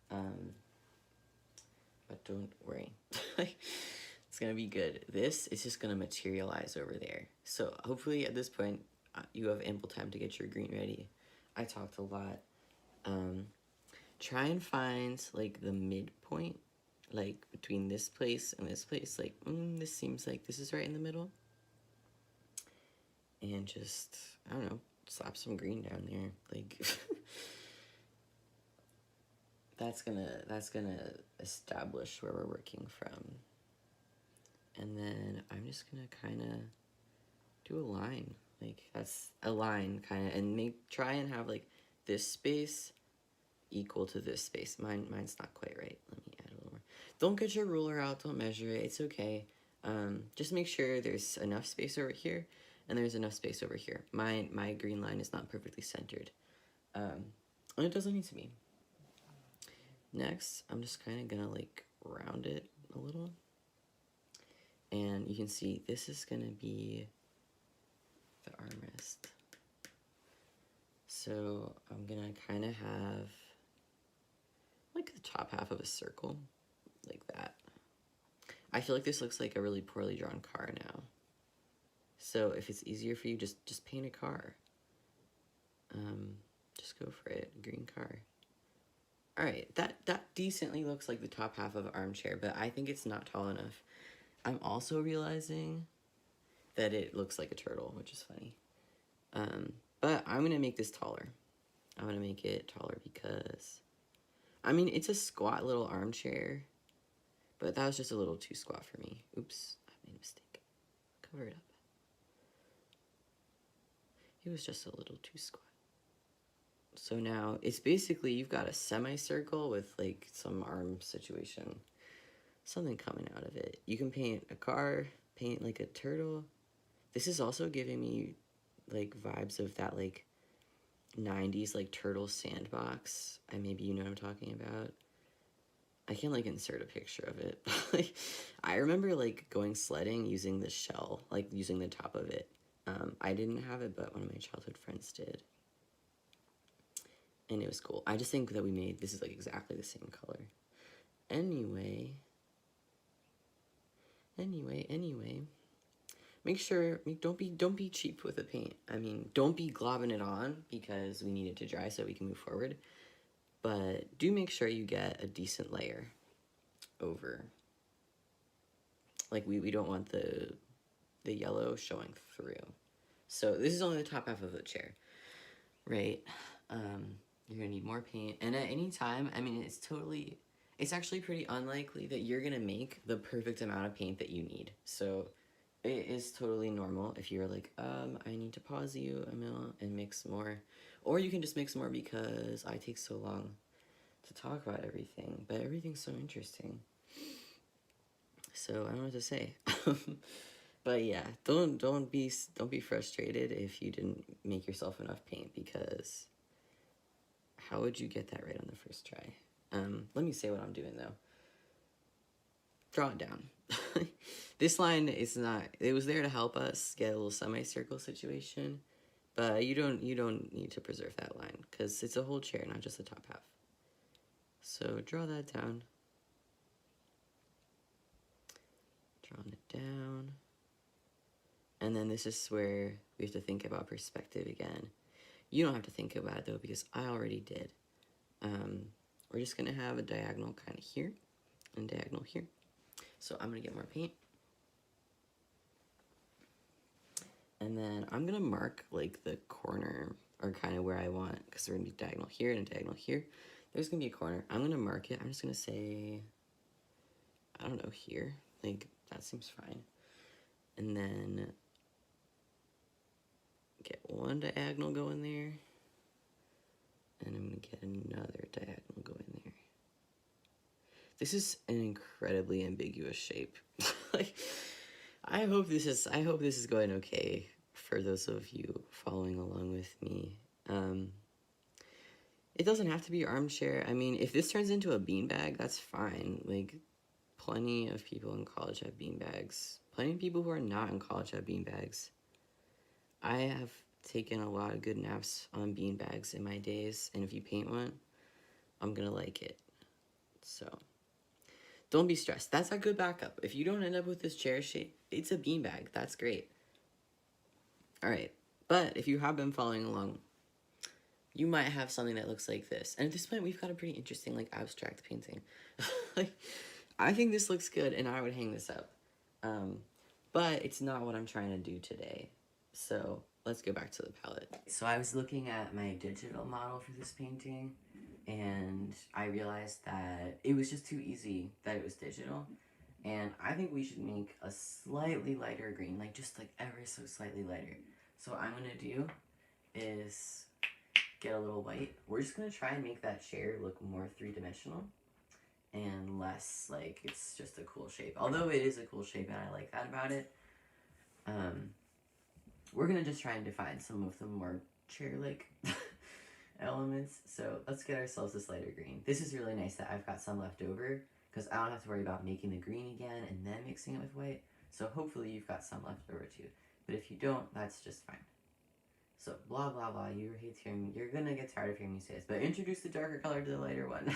But don't worry. It's gonna be good. This is just gonna materialize over there. So hopefully at this point, you have ample time to get your green ready. I talked a lot. Try and find like the midpoint, like between this place and this place. Like, this seems like this is right in the middle. And just, I don't know, slap some green down there. Like, that's gonna establish where we're working from. And then I'm just gonna kind of do a line. Like, that's a line, kind of, and try and have like this space equal to this space. Mine's not quite right. Let me add a little more. Don't get your ruler out. Don't measure it. It's okay. Just make sure there's enough space over here, and there's enough space over here. My green line is not perfectly centered, and it doesn't need to be. Next, I'm just kind of gonna like round it a little, and you can see this is gonna be the armrest. So I'm gonna kind of have like the top half of a circle, like that. I feel like this looks like a really poorly drawn car now. So if it's easier for you, just paint a car. Just go for it, green car. All right, that decently looks like the top half of an armchair, but I think it's not tall enough. I'm also realizing that it looks like a turtle, which is funny. But I'm gonna make this taller. I'm gonna make it taller because, I mean, it's a squat little armchair, but that was just a little too squat for me. Oops, I made a mistake. Cover it up. It was just a little too squat. So now it's basically, you've got a semicircle with like some arm situation, something coming out of it. You can paint a car, paint like a turtle. This is also giving me like vibes of that like 90s like turtle sandbox. Maybe you know what I'm talking about. I can like insert a picture of it. Like, I remember like going sledding using the shell, like using the top of it. I didn't have it, but one of my childhood friends did. And it was cool. I just think that this is like exactly the same color. Anyway. Make sure, don't be cheap with the paint. I mean, don't be globbing it on because we need it to dry so we can move forward. But do make sure you get a decent layer over. Like, we don't want the yellow showing through. So this is only the top half of the chair, right? You're gonna need more paint. And at any time, I mean, it's actually pretty unlikely that you're gonna make the perfect amount of paint that you need. So it is totally normal if you're like, I need to pause you, Emil, and mix more. Or you can just mix more because I take so long to talk about everything, but everything's so interesting. So I don't know what to say. But yeah, don't be frustrated if you didn't make yourself enough paint, because how would you get that right on the first try? Let me say what I'm doing though. Draw it down. This line is not, it was there to help us get a little semicircle situation, but you don't need to preserve that line because it's a whole chair, not just the top half. So draw that down. Drawing it down. And then this is where we have to think about perspective again. You don't have to think about it though, because I already did. We're just gonna have a diagonal kind of here and diagonal here. So I'm gonna get more paint. And then I'm gonna mark like the corner or kind of where I want, because we're gonna be diagonal here and a diagonal here. there's gonna be a corner. I'm gonna mark it. I'm just gonna say, I don't know, here. Like, that seems fine. And then get one diagonal going there. And I'm gonna get another diagonal going there. This is an incredibly ambiguous shape. Like, I hope this is going okay for those of you following along with me. It doesn't have to be armchair. I mean, if this turns into a beanbag, that's fine. Like, plenty of people in college have beanbags. Plenty of people who are not in college have beanbags. I have taken a lot of good naps on beanbags in my days, and if you paint one, I'm gonna like it. So, don't be stressed. That's a good backup. If you don't end up with this chair shape, it's a beanbag. That's great. All right, but if you have been following along, you might have something that looks like this. And at this point, we've got a pretty interesting, like, abstract painting. Like, I think this looks good, and I would hang this up. But it's not what I'm trying to do today. So let's go back to the palette. So I was looking at my digital model for this painting, and I realized that it was just too easy that it was digital. And I think we should make a slightly lighter green, like just like ever so slightly lighter. So what I'm gonna do is get a little white. We're just gonna try and make that chair look more three-dimensional and less like it's just a cool shape. Although it is a cool shape and I like that about it. We're gonna just try and define some of the more chair-like elements. So let's get ourselves this lighter green. This is really nice that I've got some left over because I don't have to worry about making the green again and then mixing it with white. So hopefully you've got some left over too. But if you don't, that's just fine. So blah blah blah, you hate hearing me. You're gonna get tired of hearing me say this, but introduce the darker color to the lighter one.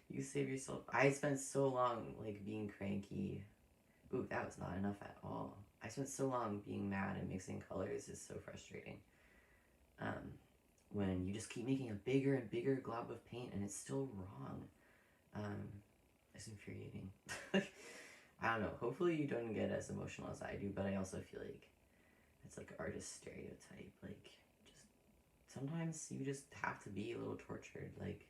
You save yourself. I spent so long like being cranky. Ooh, that was not enough at all. I spent so long being mad and mixing colors is so frustrating. When you just keep making a bigger and bigger glob of paint and it's still wrong. It's infuriating. I don't know. Hopefully you don't get as emotional as I do, but I also feel like it's like artist stereotype. Like, just sometimes you just have to be a little tortured. Like,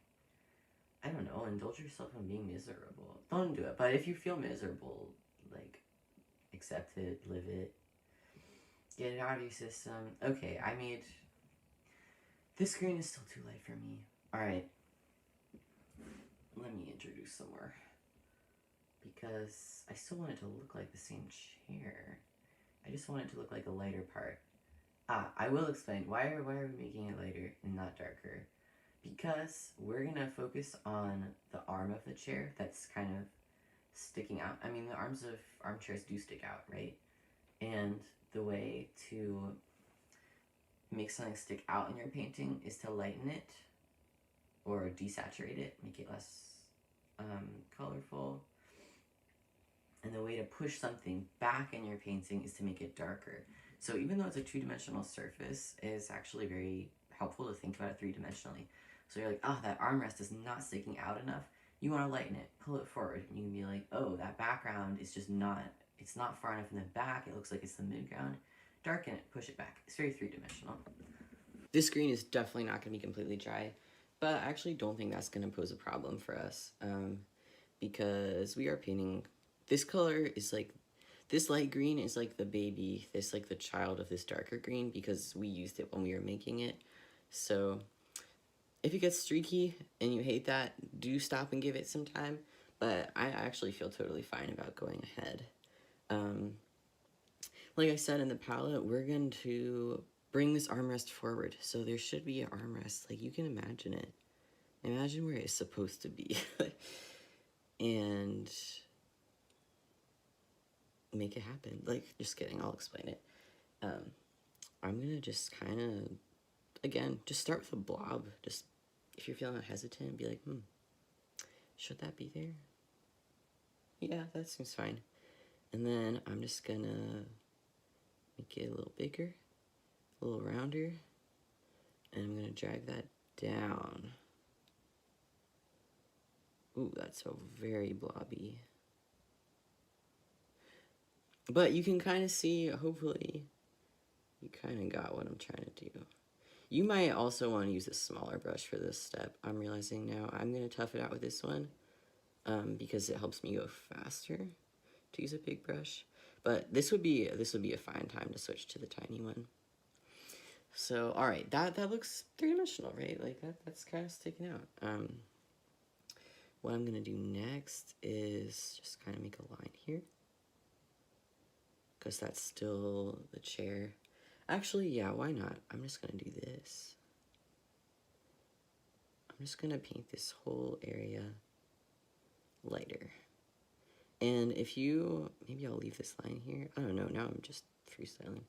I don't know, indulge yourself in being miserable. Don't do it, but if you feel miserable, like, accept it, live it, get it out of your system. Okay, I made... This green is still too light for me. Alright. Let me introduce some more. Because I still want it to look like the same chair. I just want it to look like a lighter part. I will explain. Why are we making it lighter and not darker? Because we're gonna focus on the arm of the chair that's kind of sticking out. I mean, the arms of armchairs do stick out, right? And the way to make something stick out in your painting is to lighten it or desaturate it, make it less colorful. And the way to push something back in your painting is to make it darker. So even though it's a two-dimensional surface, it is actually very helpful to think about it three-dimensionally. So you're like, oh, that armrest is not sticking out enough. You want to lighten it, pull it forward, and you can be like, oh, that background is just not, it's not far enough in the back, it looks like it's the midground. Darken it, push it back. It's very three-dimensional. This green is definitely not going to be completely dry, but I actually don't think that's going to pose a problem for us, because we are painting, this color is like, this light green is like the baby, this like the child of this darker green, because we used it when we were making it. So if it gets streaky and you hate that, do stop and give it some time, but I actually feel totally fine about going ahead. Like I said in the palette, we're going to bring this armrest forward, so there should be an armrest, like you can imagine it. Imagine where it's supposed to be. And make it happen. Like, just kidding, I'll explain it. I'm gonna just kind of, again, just start with a blob. Just, if you're feeling hesitant, be like, should that be there? Yeah, that seems fine. And then I'm just gonna make it a little bigger, a little rounder, and I'm gonna drag that down. Ooh, that's so very blobby. But you can kind of see, hopefully, you kind of got what I'm trying to do. You might also want to use a smaller brush for this step. I'm realizing now I'm going to tough it out with this one because it helps me go faster to use a big brush. But this would be a fine time to switch to the tiny one. So, all right, that looks three-dimensional, right? Like that's kind of sticking out. What I'm gonna do next is just kind of make a line here, because that's still the chair. Actually, yeah, why not? I'm just gonna do this. I'm just gonna paint this whole area lighter. And if you, maybe I'll leave this line here. I don't know, now I'm just freestyling.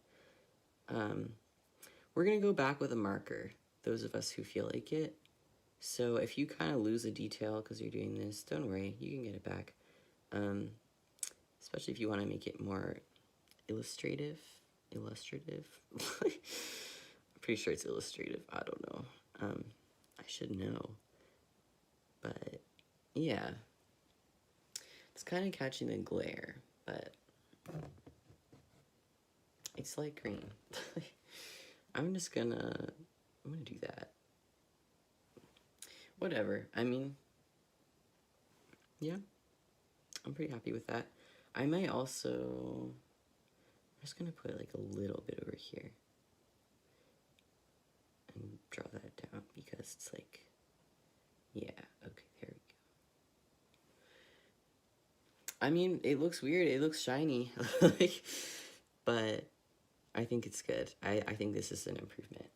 We're gonna go back with a marker, those of us who feel like it. So if you kind of lose a detail because you're doing this, don't worry, you can get it back. Especially if you want to make it more illustrative. I'm pretty sure it's illustrative, I don't know. I should know. But yeah, it's kind of catching the glare, but it's light green. I'm gonna do that. Whatever, I mean, yeah, I'm pretty happy with that. I might also, I'm just gonna put like a little bit over here and draw that down because it's like, yeah, okay, there we go. I mean, it looks weird, it looks shiny, like, but I think it's good. I think this is an improvement.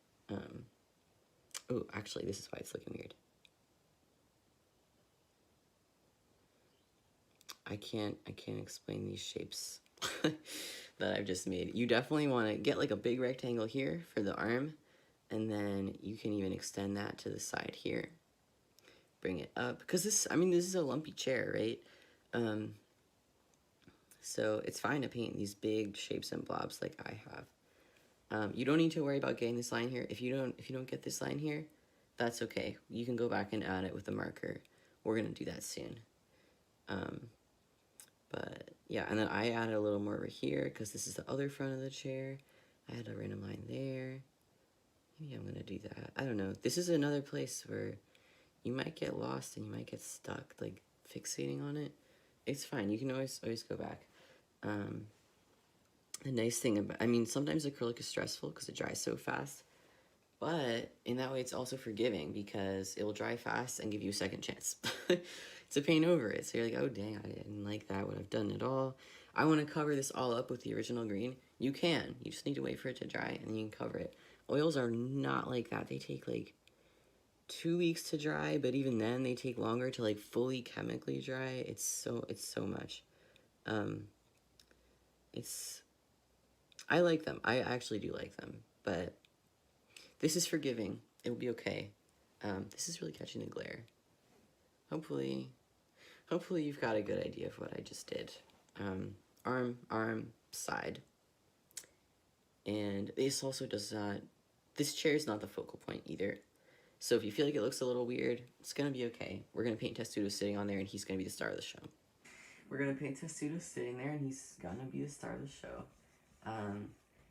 Oh, actually, this is why it's looking weird. I can't explain these shapes that I've just made. You definitely want to get like a big rectangle here for the arm, and then you can even extend that to the side here. Bring it up, because this is a lumpy chair, right? So it's fine to paint these big shapes and blobs like I have. You don't need to worry about getting this line here. If you don't get this line here, that's okay. You can go back and add it with a marker. We're gonna do that soon. But yeah, and then I added a little more over here because this is the other front of the chair. I had a random line there. Maybe I'm gonna do that. I don't know. This is another place where you might get lost and you might get stuck, like fixating on it. It's fine. You can always go back. The nice thing about, sometimes acrylic is stressful because it dries so fast, but in that way it's also forgiving because it will dry fast and give you a second chance. To paint over it, so you're like, oh dang, I didn't like that, would have done it all. I want to cover this all up with the original green. You can, you just need to wait for it to dry and you can cover it. Oils are not like that. They take like 2 weeks to dry, but even then they take longer to like fully chemically dry. It's so much. I like them. I actually do like them, but this is forgiving. It will be okay. This is really catching the glare. Hopefully you've got a good idea of what I just did. Arm, side. And this also does not, this chair is not the focal point either. So if you feel like it looks a little weird, it's gonna be okay. We're gonna paint Testudo sitting on there and he's gonna be the star of the show. We're gonna paint Testudo sitting there and he's gonna be the star of the show.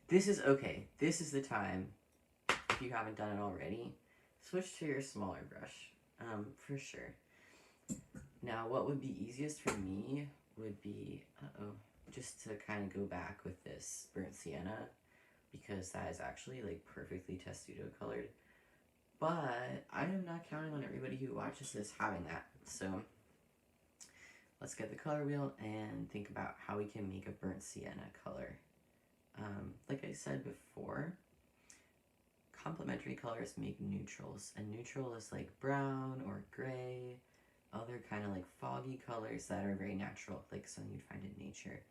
This is okay. This is the time, if you haven't done it already, switch to your smaller brush, for sure. Now, what would be easiest for me would be, just to kind of go back with this burnt sienna, because that is actually like perfectly Testudo colored. But I am not counting on everybody who watches this having that. So let's get the color wheel and think about how we can make a burnt sienna color. Like I said before, complementary colors make neutrals, and neutral is like brown or gray, other kind of like foggy colors that are very natural, like something you'd find in nature.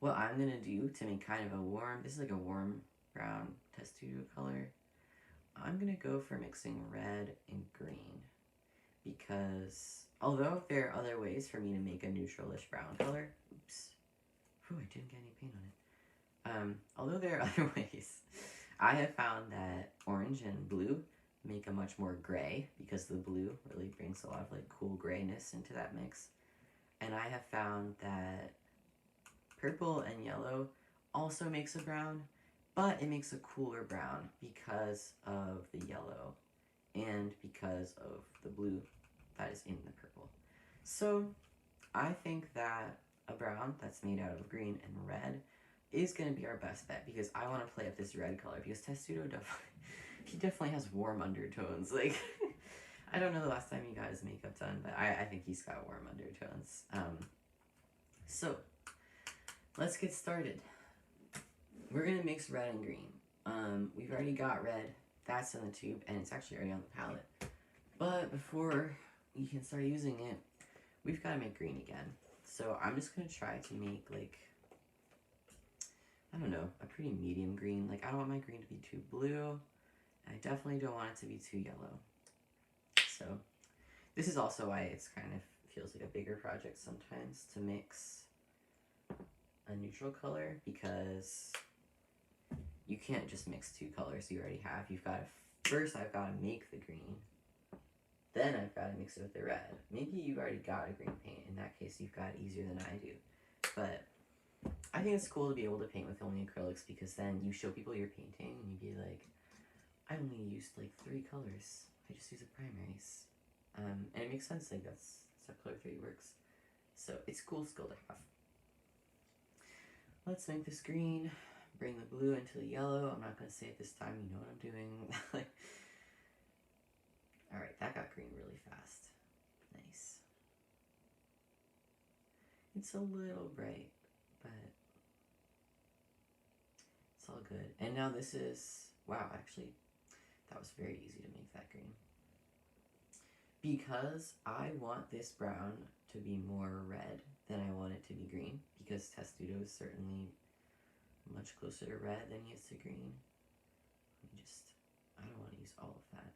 What I'm gonna do to make kind of a warm, this is like a warm brown Testudo color, I'm gonna go for mixing red and green, because although there are other ways for me to make a neutralish brown color, oops, I didn't get any paint on it. Although there are other ways, I have found that orange and blue make a much more gray, because the blue really brings a lot of like cool grayness into that mix. And I have found that purple and yellow also makes a brown, but it makes a cooler brown because of the yellow and because of the blue that is in the purple. So I think that a brown that's made out of green and red is going to be our best bet, because I want to play up this red color, because Testudo definitely has warm undertones. Like, I don't know the last time he got his makeup done, but I think he's got warm undertones. So let's get started. We're going to mix red and green. We've already got red. That's in the tube, and it's actually already on the palette. But before you can start using it, we've got to make green again. So I'm just going to try to make, like, I don't know, a pretty medium green. Like, I don't want my green to be too blue, and I definitely don't want it to be too yellow. So this is also why it's kind of feels like a bigger project sometimes to mix a neutral color, because you can't just mix two colors you already have. You've got to, first I've got to make the green, then I've got to mix it with the red. Maybe you've already got a green paint. In that case, you've got it easier than I do. But I think it's cool to be able to paint with only acrylics, because then you show people you're painting and you'd be like, I only used like 3 colors. I just use the primaries. And it makes sense, like that's how color theory works. So it's a cool skill to have. Let's make this green, bring the blue into the yellow. I'm not going to say it this time, you know what I'm doing. Alright, that got green really fast. Nice. It's a little bright, but it's all good. And now this is, wow, actually, that was very easy to make that green. Because I want this brown to be more red than I want it to be green, because Testudo is certainly much closer to red than he is to green. I don't want to use all of that.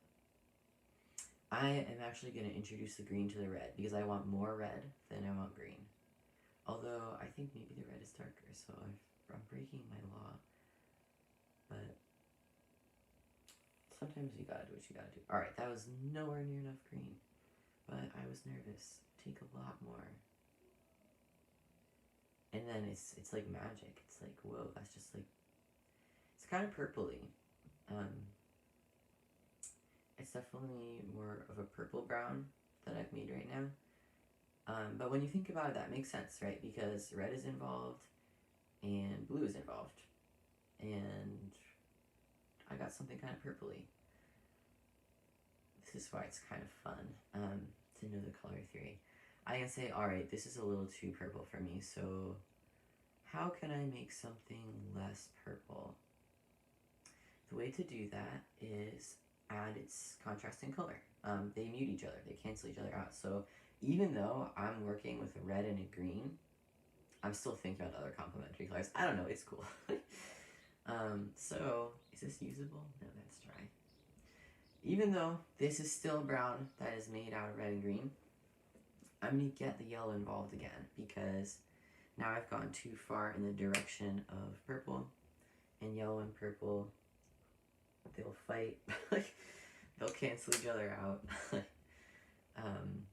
I am actually going to introduce the green to the red, because I want more red than I want green. Although, I think maybe the red is darker, so I'm breaking my law. But sometimes you gotta do what you gotta do. Alright, that was nowhere near enough green. But I was nervous. Take a lot more. And then it's like magic. It's like, whoa, that's just like, it's kind of purpley. It's definitely more of a purple brown that I've made right now. But when you think about it, that makes sense, right? Because red is involved and blue is involved. And I got something kind of purpley. This is why it's kind of fun to know the color theory. I can say, alright, this is a little too purple for me, so how can I make something less purple? The way to do that is add its contrasting color. They mute each other, they cancel each other out. So even though I'm working with a red and a green, I'm still thinking about other complementary colors. I don't know, it's cool. So, is this usable? No, that's dry. Even though this is still brown that is made out of red and green, I'm going to get the yellow involved again, because now I've gone too far in the direction of purple, and yellow and purple, they'll fight. They'll cancel each other out. And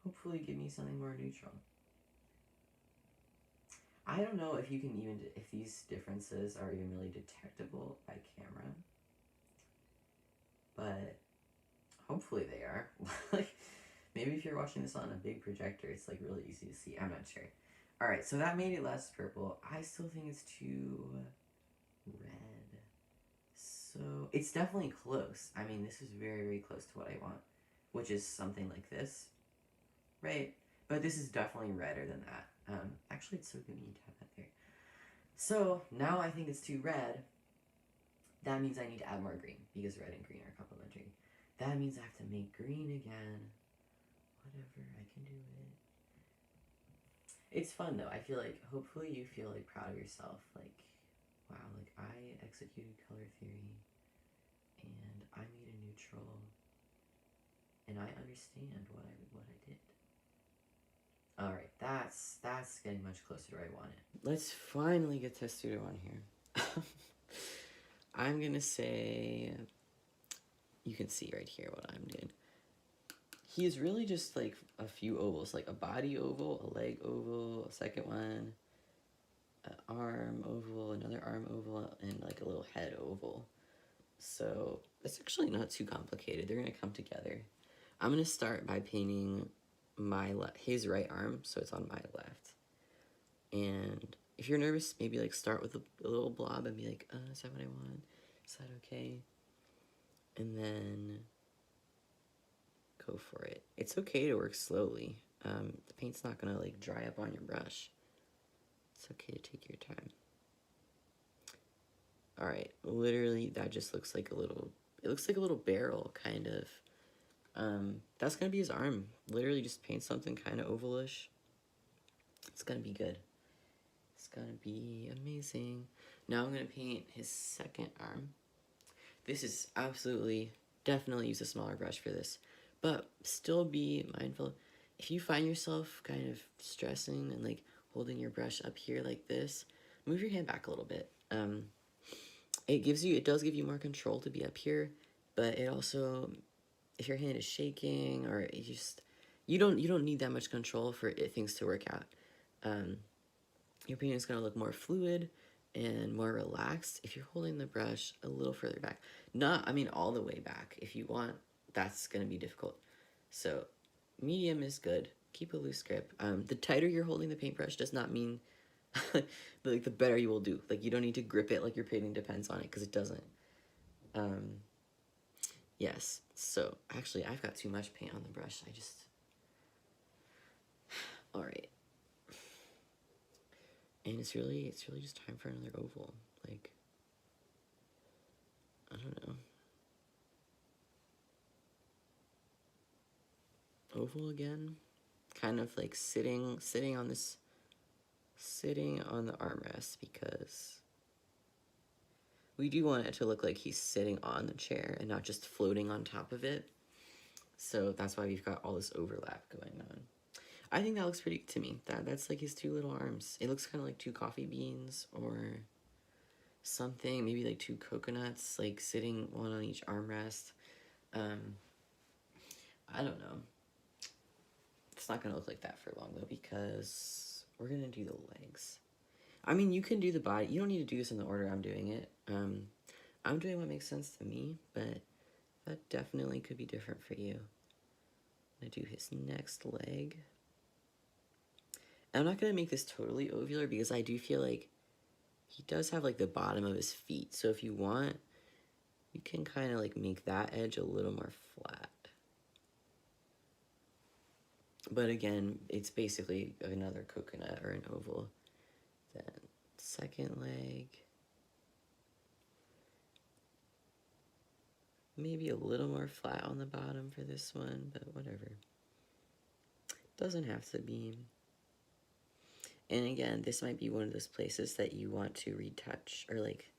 hopefully give me something more neutral. I don't know if you can even, if these differences are even really detectable by camera, but hopefully they are. Like, maybe if you're watching this on a big projector, it's like really easy to see. I'm not sure. Alright, so that made it less purple. I still think it's too red. So, it's definitely close. I mean, this is very, very close to what I want, which is something like this, right? But this is definitely redder than that. Actually, it's so good when you tap that there. So, now I think it's too red. That means I need to add more green, because red and green are complementary. That means I have to make green again. Whatever, I can do it. It's fun, though. I feel like, hopefully you feel, like, proud of yourself. Like, wow, like, I executed color theory, and I made a neutral, and I understand what I did. Alright, that's getting much closer to where I want it. Let's finally get Testudo on here. I'm gonna say, you can see right here what I'm doing. He's really just like a few ovals, like a body oval, a leg oval, a second one, an arm oval, another arm oval, and like a little head oval. So it's actually not too complicated. They're gonna come together. I'm gonna start by painting his right arm, so it's on my left. And if you're nervous, maybe like start with a little blob and be like, is that what I want? Is that okay? And then go for it. It's okay to work slowly. The paint's not gonna like dry up on your brush. It's okay to take your time. All right, literally that just looks like it looks like a little barrel, kind of. That's gonna be his arm. Literally just paint something kind of ovalish. It's gonna be good. It's gonna be amazing. Now I'm gonna paint his second arm. This is definitely use a smaller brush for this, but still be mindful. If you find yourself kind of stressing and like holding your brush up here like this, move your hand back a little bit. It does give you more control to be up here, but it also, if your hand is shaking or you don't need that much control for things to work out. Your painting is going to look more fluid and more relaxed if you're holding the brush a little further back. All the way back. If you want, that's going to be difficult. So medium is good. Keep a loose grip. The tighter you're holding the paintbrush does not mean like the better you will do. Like you don't need to grip it like your painting depends on it, because it doesn't. Yes. So actually, I've got too much paint on the brush. All right. And it's really just time for another oval. Like, I don't know. Oval again. Kind of like sitting on the armrest, because we do want it to look like he's sitting on the chair and not just floating on top of it. So that's why we've got all this overlap going on. I think that looks pretty to me. That's like his two little arms. It looks kind of like two coffee beans or something. Maybe like two coconuts, like sitting one on each armrest. I don't know. It's not gonna look like that for long though, because we're gonna do the legs. I mean, you can do the body. You don't need to do this in the order I'm doing it. I'm doing what makes sense to me, but that definitely could be different for you. I'm gonna do his next leg. I'm not gonna make this totally ovular, because I do feel like he does have like the bottom of his feet. So if you want, you can kind of like make that edge a little more flat. But again, it's basically another coconut or an oval. Then second leg. Maybe a little more flat on the bottom for this one, but whatever. Doesn't have to be. And again, this might be one of those places that you want to retouch or like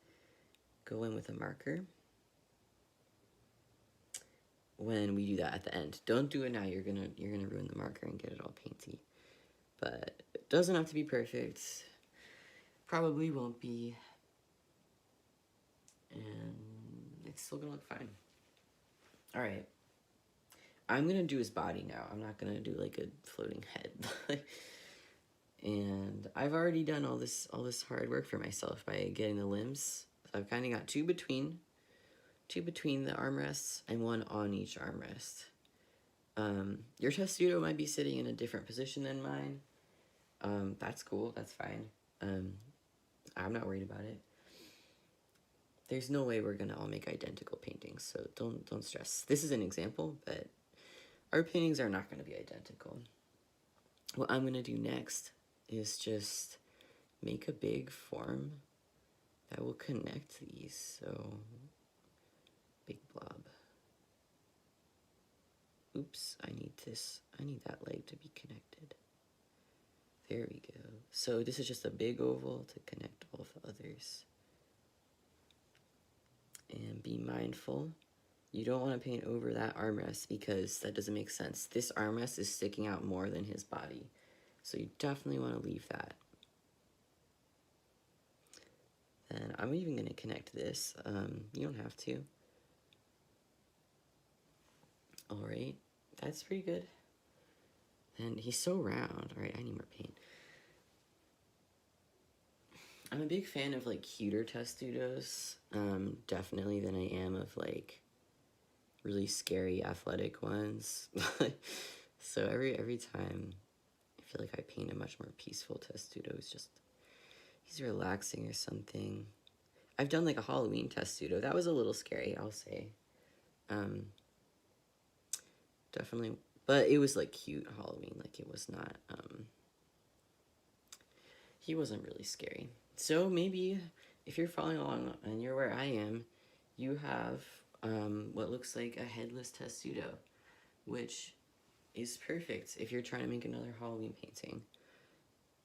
go in with a marker when we do that at the end. Don't do it now. You're gonna ruin the marker and get it all painty. But it doesn't have to be perfect. Probably won't be. And it's still gonna look fine. All right. I'm gonna do his body now. I'm not gonna do like a floating head. And I've already done all this hard work for myself by getting the limbs. So I've kind of got two between the armrests and one on each armrest. Your testudo might be sitting in a different position than mine. That's cool. That's fine. I'm not worried about it. There's no way we're gonna all make identical paintings, so don't stress. This is an example, but our paintings are not gonna be identical. What I'm gonna do next is just make a big form that will connect these. So big blob. Oops, I need that leg to be connected. There we go. So this is just a big oval to connect all the others. And be mindful, you don't want to paint over that armrest, because that doesn't make sense. This armrest is sticking out more than his body. So you definitely want to leave that. Then I'm even going to connect this. You don't have to. All right, that's pretty good. And he's so round. All right, I need more paint. I'm a big fan of like cuter testudos, definitely than I am of like really scary athletic ones. So every time I feel like I paint a much more peaceful testudo, he's relaxing or something. I've done like a Halloween testudo. That was a little scary, I'll say. Definitely, but it was like cute Halloween. Like it was not, he wasn't really scary. So maybe if you're following along and you're where I am, you have what looks like a headless testudo, which is perfect if you're trying to make another Halloween painting.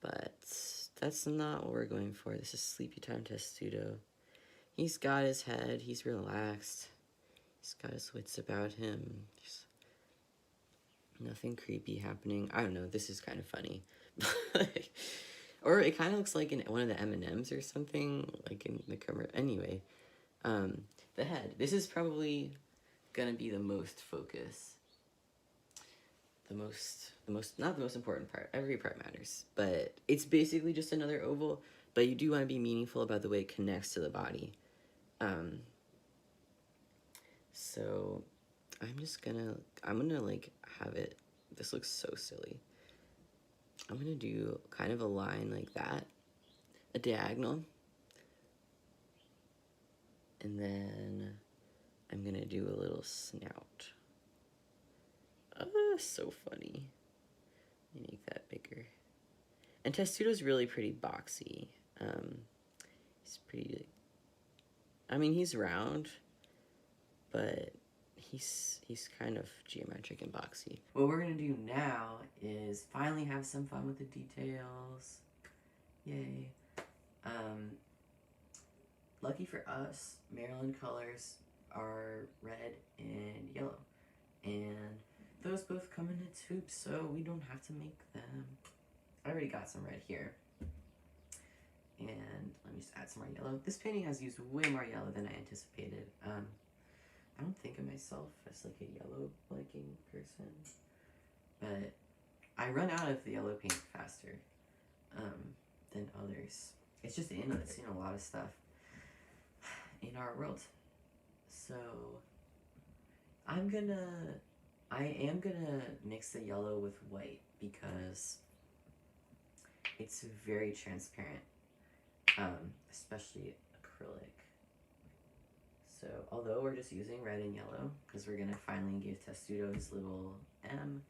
But that's not what we're going for. This is Sleepy Time Testudo. He's got his head, he's relaxed, he's got his wits about him. There's nothing creepy happening. I don't know, this is kind of funny. Or it kind of looks like in one of the M&Ms or something, like in the cover. Anyway, the head. This is probably gonna be the most focus. Not the most important part. Every part matters. But it's basically just another oval, but you do want to be meaningful about the way it connects to the body. So I'm gonna like have it, this looks so silly. I'm gonna do kind of a line like that, a diagonal, and then I'm gonna do a little snout. So funny. Let me make that bigger. And Testudo's really pretty boxy. He's pretty, I mean, he's round, but he's kind of geometric and boxy. What we're gonna do now is finally have some fun with the details. Yay. Lucky for us, Maryland colors are red and yellow. And those both come in tubes, so we don't have to make them. I already got some red here. And let me just add some more yellow. This painting has used way more yellow than I anticipated. I don't think of myself as like a yellow liking person, but I run out of the yellow paint faster than others. It's just in a lot of stuff in our world. So I am gonna mix the yellow with white because it's very transparent, especially acrylic. So although we're just using red and yellow, because we're gonna finally give Testudo his little M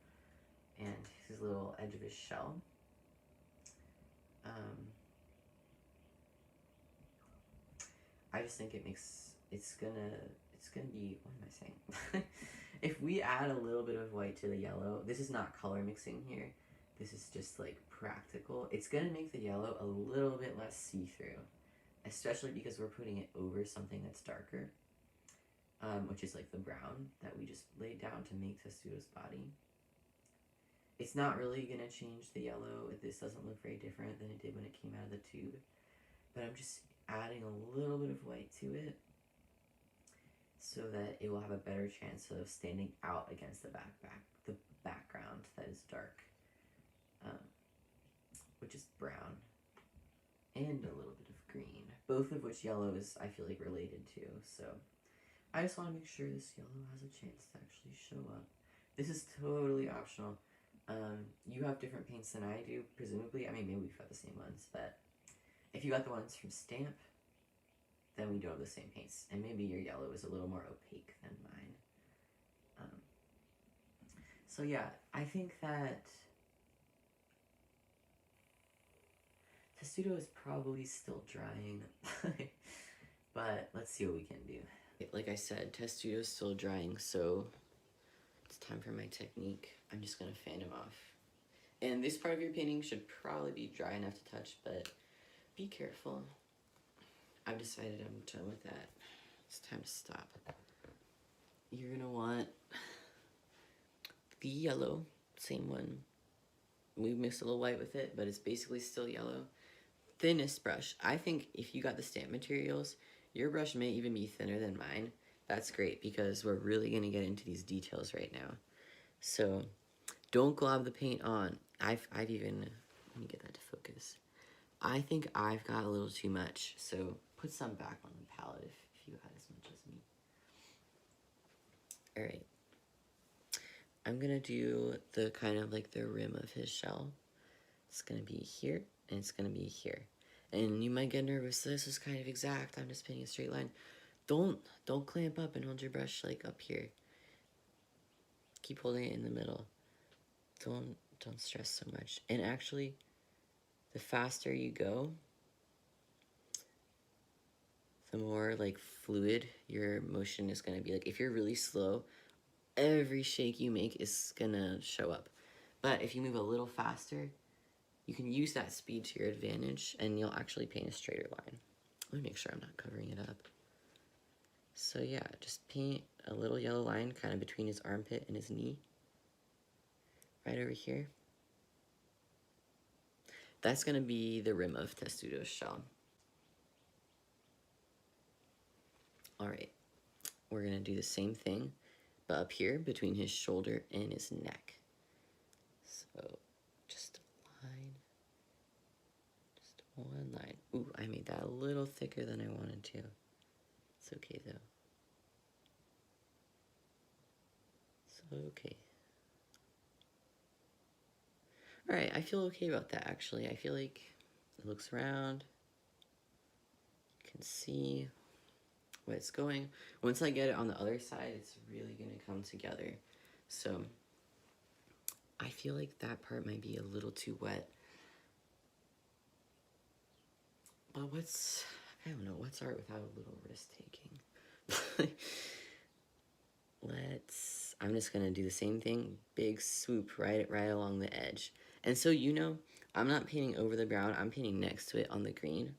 and his little edge of his shell. I just think it's gonna be, what am I saying? If we add a little bit of white to the yellow, this is not color mixing here, this is just like practical, it's gonna make the yellow a little bit less see-through, especially because we're putting it over something that's darker, which is like the brown that we just laid down to make Testudo's body. It's not really gonna change the yellow, this doesn't look very different than it did when it came out of the tube, but I'm just adding a little bit of white to it so that it will have a better chance of standing out against the background that is dark, which is brown, and a little bit of green, both of which yellow is, I feel like, related to. So I just want to make sure this yellow has a chance to actually show up. This is totally optional. You have different paints than I do, presumably. I mean, maybe we've got the same ones, but if you got the ones from Stamp, then we don't have the same paints, and maybe your yellow is a little more opaque than mine. So yeah, I think that Testudo is probably still drying, but let's see what we can do. Like I said, Testudo is still drying, so it's time for my technique. I'm just gonna fan him off. And this part of your painting should probably be dry enough to touch, but be careful. I've decided I'm done with that. It's time to stop. You're gonna want the yellow, same one. We mixed a little white with it, but it's basically still yellow. Thinnest brush. I think if you got the stamp materials, your brush may even be thinner than mine. That's great because we're really gonna get into these details right now. So don't glob the paint on. I've even, let me get that to focus. I think I've got a little too much, so put some back on the palette if you had as much as me. Alright. I'm gonna do the kind of like the rim of his shell. It's gonna be here, and it's gonna be here. And you might get nervous, this is kind of exact, I'm just painting a straight line. Don't clamp up and hold your brush like up here. Keep holding it in the middle. Don't stress so much. And actually, the faster you go, the more like fluid your motion is gonna be. Like if you're really slow, every shake you make is gonna show up. But if you move a little faster, you can use that speed to your advantage and you'll actually paint a straighter line. Let me make sure I'm not covering it up. So yeah, just paint a little yellow line kind of between his armpit and his knee. Right over here. That's gonna be the rim of Testudo's shell. All right, we're gonna do the same thing, but up here between his shoulder and his neck. So just a line, just one line. Ooh, I made that a little thicker than I wanted to. It's okay though. So okay. All right, I feel okay about that actually. I feel like it looks round. You can see where it's going. Once I get it on the other side, it's really gonna come together. So I feel like that part might be a little too wet. But I don't know, what's art without a little risk taking? I'm just gonna do the same thing, big swoop right along the edge. And so you know, I'm not painting over the brown, I'm painting next to it on the green.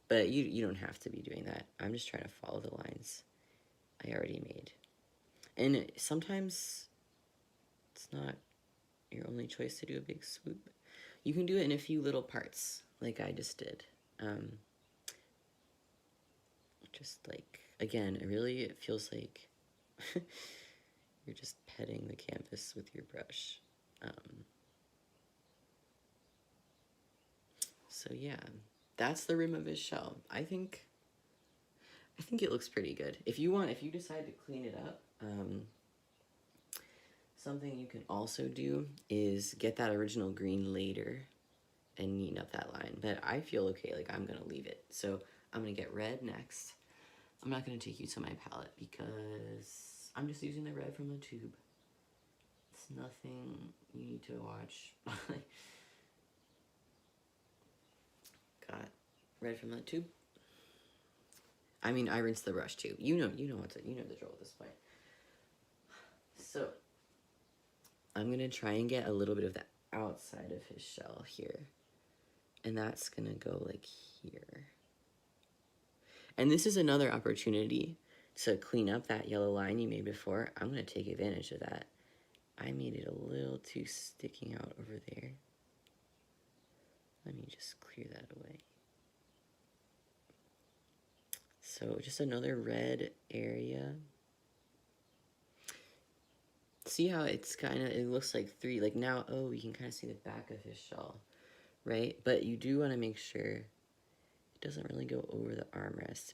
But you don't have to be doing that. I'm just trying to follow the lines I already made. And sometimes it's not your only choice to do a big swoop. You can do it in a few little parts, like I just did. Just like, again, it feels like you're just petting the canvas with your brush. So yeah, that's the rim of his shell. I think it looks pretty good. If you decide to clean it up, something you can also do is get that original green later and neaten up that line. But I feel okay, like I'm gonna leave it. So I'm gonna get red next. I'm not gonna take you to my palette because I'm just using the red from the tube. It's nothing you need to watch. Got red from the tube. I mean, I rinsed the brush too. You know the drill at this point. So I'm gonna try and get a little bit of the outside of his shell here. And that's gonna go like here. And this is another opportunity to clean up that yellow line you made before. I'm gonna take advantage of that. I made it a little too sticking out over there. Let me just clear that away. So just another red area. See how it's it looks like three, like now, oh, you can kind of see the back of his shell, right? But you do want to make sure it doesn't really go over the armrest.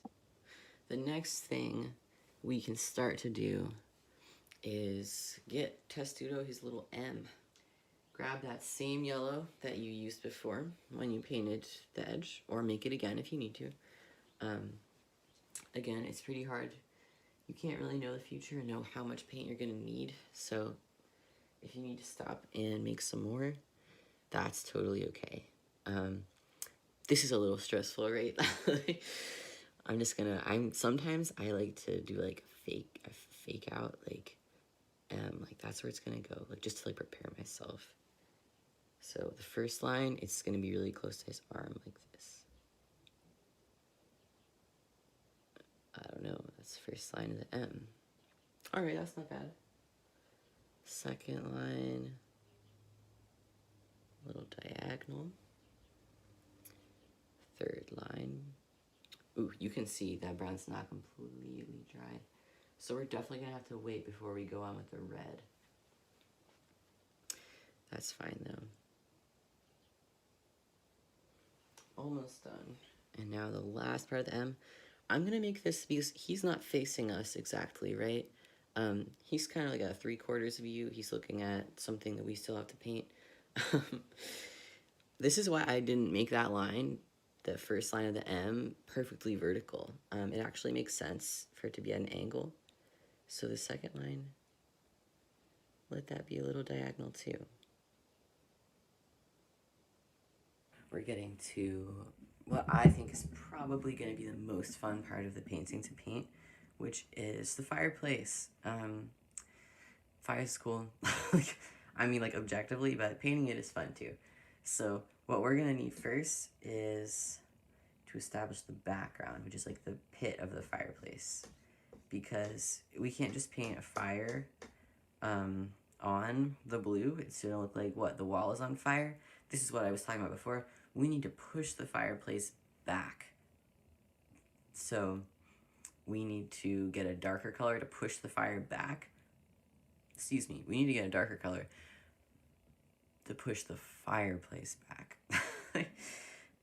The next thing we can start to do is get Testudo his little M. Grab that same yellow that you used before when you painted the edge, or make it again if you need to. Again, it's pretty hard. You can't really know the future and know how much paint you're gonna need, so if you need to stop and make some more, that's totally okay. This is a little stressful, right? Sometimes I like to do like a fake out, like that's where it's gonna go, like just to like prepare myself. So the first line, it's gonna be really close to his arm, like this. I don't know, that's the first line of the M. All right, that's not bad. Second line, little diagonal. Third line. Ooh, you can see that brown's not completely dry. So we're definitely gonna have to wait before we go on with the red. That's fine though. almost done. And now the last part of the M. I'm gonna make this because he's not facing us exactly, right? He's kind of like a 3/4 view. He's looking at something that we still have to paint. This is why I didn't make that line, the first line of the M, perfectly vertical. It actually makes sense for it to be at an angle. So the second line, let that be a little diagonal too. We're getting to what I think is probably going to be the most fun part of the painting to paint, which is the fireplace. Fire is cool. I mean, like, objectively, but painting it is fun too. So what we're going to need first is to establish the background, which is like the pit of the fireplace, because we can't just paint a fire on the blue. It's going to look like, what, the wall is on fire? This is what I was talking about before. We need to push the fireplace back. So we need to get a darker color to push the fire back. Excuse me, we need to get a darker color to push the fireplace back.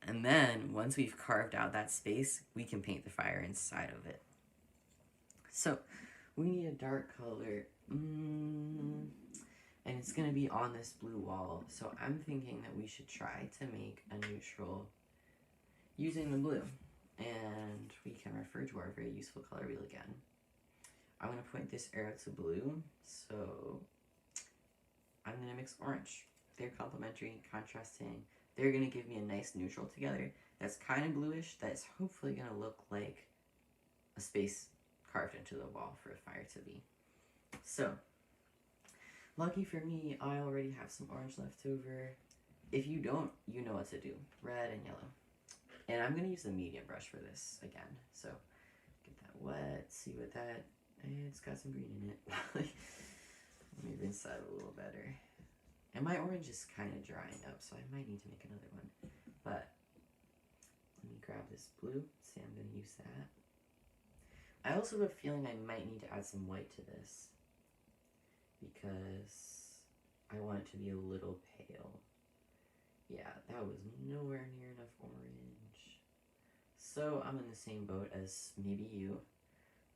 And then once we've carved out that space, we can paint the fire inside of it. So we need a dark color. And it's going to be on this blue wall. So I'm thinking that we should try to make a neutral using the blue. And we can refer to our very useful color wheel again. I'm going to point this arrow to blue. So I'm going to mix orange. They're complementary, contrasting. They're going to give me a nice neutral together that's kind of bluish, that's hopefully going to look like a space carved into the wall for a fire to be. So lucky for me, I already have some orange left over. If you don't, you know what to do. Red and yellow. And I'm going to use the medium brush for this again. So get that wet, see what that, it's got some green in it. Let me rinse that a little better. And my orange is kind of drying up, so I might need to make another one. But let me grab this blue. See, I'm going to use that. I also have a feeling I might need to add some white to this, because I want it to be a little pale. Yeah, that was nowhere near enough orange. So I'm in the same boat as maybe you,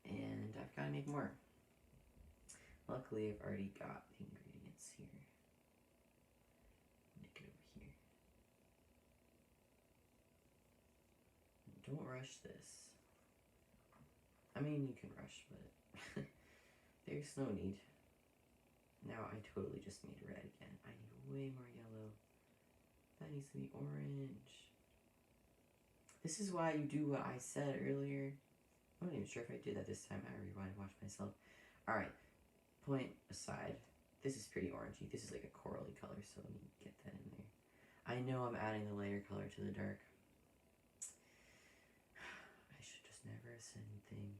and I've got to make more. Luckily, I've already got the ingredients here. Make it over here. Don't rush this. I mean, you can rush, but there's no need. Now I totally just made red again. I need way more yellow. That needs to be orange. This is why you do what I said earlier. I'm not even sure if I did that this time. I rewind and watch myself. Alright, point aside. This is pretty orangey. This is like a corally color, so let me get that in there. I know I'm adding the lighter color to the dark. I should just never have said anything.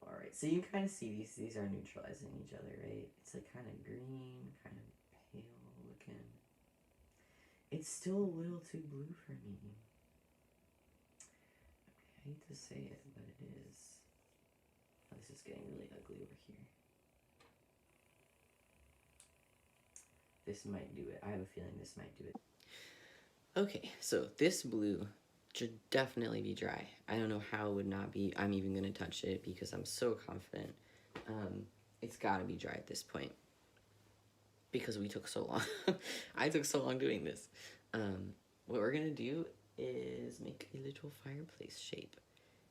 Alright, so you kind of see these are neutralizing each other, right? It's like kind of green, kind of pale looking. It's still a little too blue for me. I hate to say it, but it is. Oh, this is getting really ugly over here. This might do it. I have a feeling this might do it. Okay, so this blue should definitely be dry. I don't know how it would not be. I'm even going to touch it because I'm so confident. It's got to be dry at this point because we took so long. I took so long doing this. What we're going to do is make a little fireplace shape.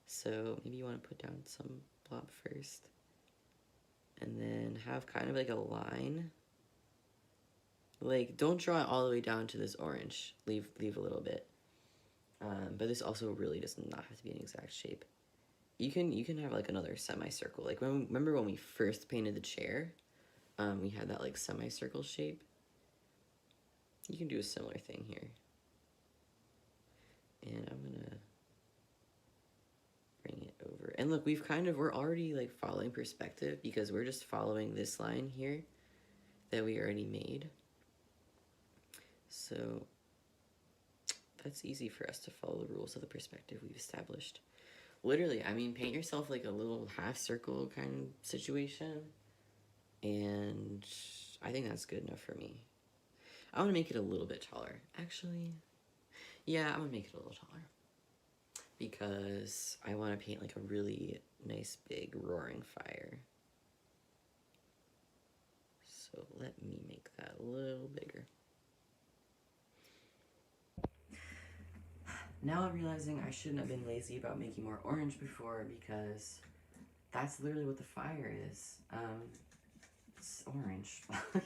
So maybe you want to put down some blob first and then have kind of like a line. Like, don't draw it all the way down to this orange. Leave a little bit. But this also really does not have to be an exact shape. You can have like another semicircle. Like, remember when we first painted the chair? We had that like semicircle shape. You can do a similar thing here. And I'm gonna bring it over. And look, we're already like following perspective because we're just following this line here that we already made. So that's easy for us to follow the rules of the perspective we've established. Literally, I mean, paint yourself like a little half circle kind of situation. And I think that's good enough for me. I want to make it a little bit taller. Actually, Yeah, I'm gonna make it a little taller because I want to paint like a really nice big roaring fire. So let me make that a little bigger. Now I'm realizing I shouldn't have been lazy about making more orange before, because that's literally what the fire is. It's orange. I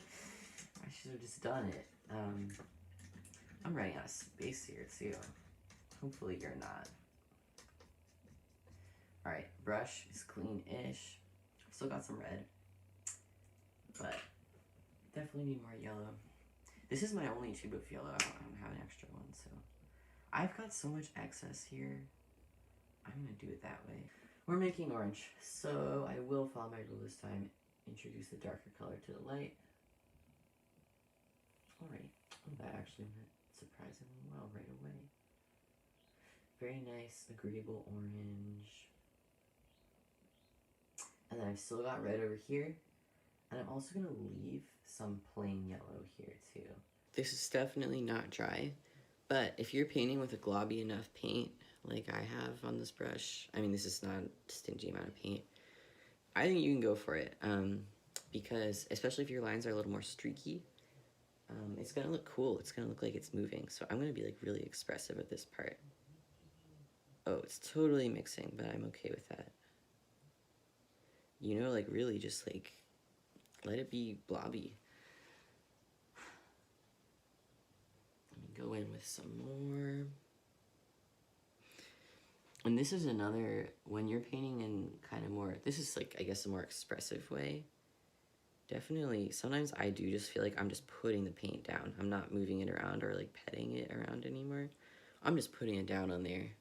should have just done it. I'm running out of space here too. Hopefully you're not. Alright, brush is clean-ish. Still got some red, but definitely need more yellow. This is my only tube of yellow. I don't have an extra one, so I've got so much excess here. I'm gonna do it that way. We're making orange, so I will follow my rule this time. Introduce the darker color to the light. Alright, oh, that actually went surprisingly well right away. Very nice, agreeable orange. And then I've still got red over here. And I'm also gonna leave some plain yellow here too. This is definitely not dry, but if you're painting with a globby enough paint, like I have on this brush, I mean, this is not a stingy amount of paint, I think you can go for it. Because especially if your lines are a little more streaky, it's gonna look cool. It's gonna look like it's moving. So I'm gonna be like really expressive at this part. Oh, it's totally mixing, but I'm okay with that. You know, like really just like let it be blobby. Let me go in with some more. And this is another, when you're painting in kind of more, this is like, I guess, a more expressive way. Definitely, sometimes I do just feel like I'm just putting the paint down. I'm not moving it around or like petting it around anymore. I'm just putting it down on there.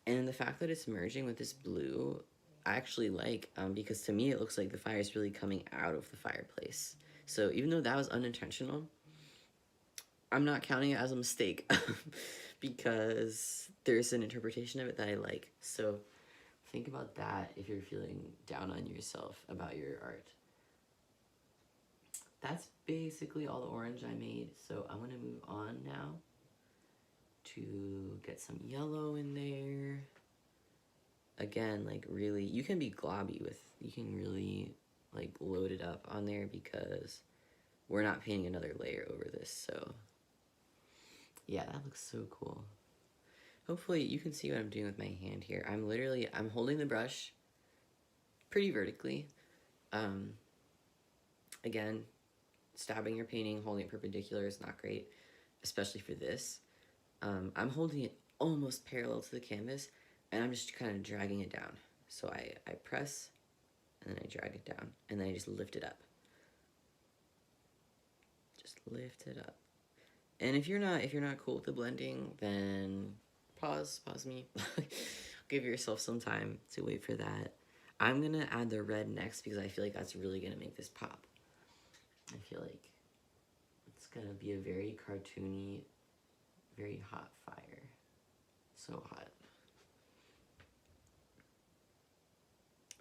And the fact that it's merging with this blue, I actually like, because to me it looks like the fire is really coming out of the fireplace. So even though that was unintentional, I'm not counting it as a mistake because there's an interpretation of it that I like. So think about that if you're feeling down on yourself about your art. That's basically all the orange I made, so I'm gonna move on now to get some yellow in there. Again, like really, you can be globby with, you can really like load it up on there because we're not painting another layer over this, so yeah, that looks so cool. Hopefully you can see what I'm doing with my hand here. I'm holding the brush pretty vertically. Again, stabbing your painting, holding it perpendicular is not great, especially for this. I'm holding it almost parallel to the canvas, and I'm just kind of dragging it down. So I press, and then I drag it down, and then I just lift it up. Just lift it up. And if you're not cool with the blending, then pause me. Give yourself some time to wait for that. I'm gonna add the red next because I feel like that's really gonna make this pop. I feel like it's gonna be a very cartoony, very hot fire. So hot.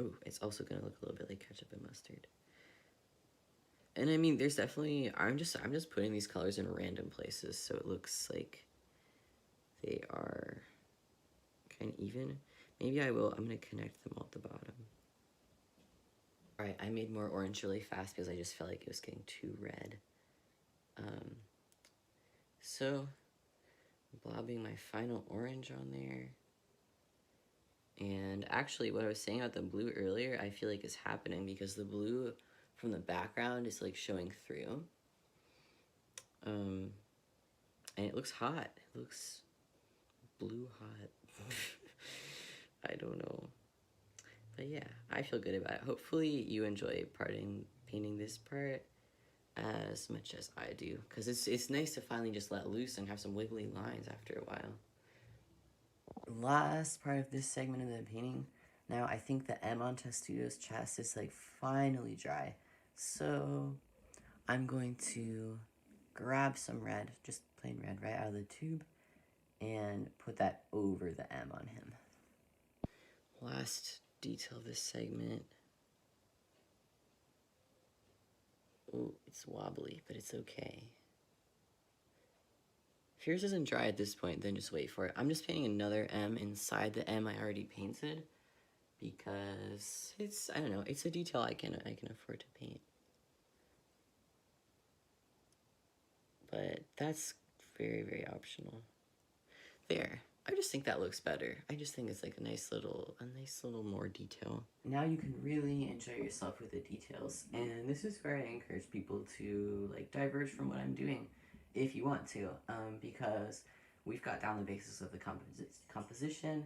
Ooh, it's also gonna look a little bit like ketchup and mustard. And I mean, there's definitely, I'm just putting these colors in random places so it looks like they are kind of even. Maybe I'm gonna connect them all at the bottom. Alright, I made more orange really fast because I just felt like it was getting too red. So, blobbing my final orange on there. And actually, what I was saying about the blue earlier, I feel like is happening because the blue from the background is like showing through. And it looks hot. It looks blue hot. I don't know. But yeah, I feel good about it. Hopefully you enjoy painting this part as much as I do, because it's nice to finally just let loose and have some wiggly lines after a while. Last part of this segment of the painting. Now I think the M on Testudo's chest is like finally dry, so I'm going to grab some red, just plain red, right out of the tube, and put that over the M on him. Last detail of this segment. Ooh, it's wobbly, but it's okay. If yours isn't dry at this point, then just wait for it. I'm just painting another M inside the M I already painted because it's, I don't know, it's a detail I can afford to paint. But that's very, very optional. There. I just think that looks better. I just think it's like a nice little more detail. Now you can really enjoy yourself with the details. And this is where I encourage people to like diverge from what I'm doing if you want to, because we've got down the basics of the composition.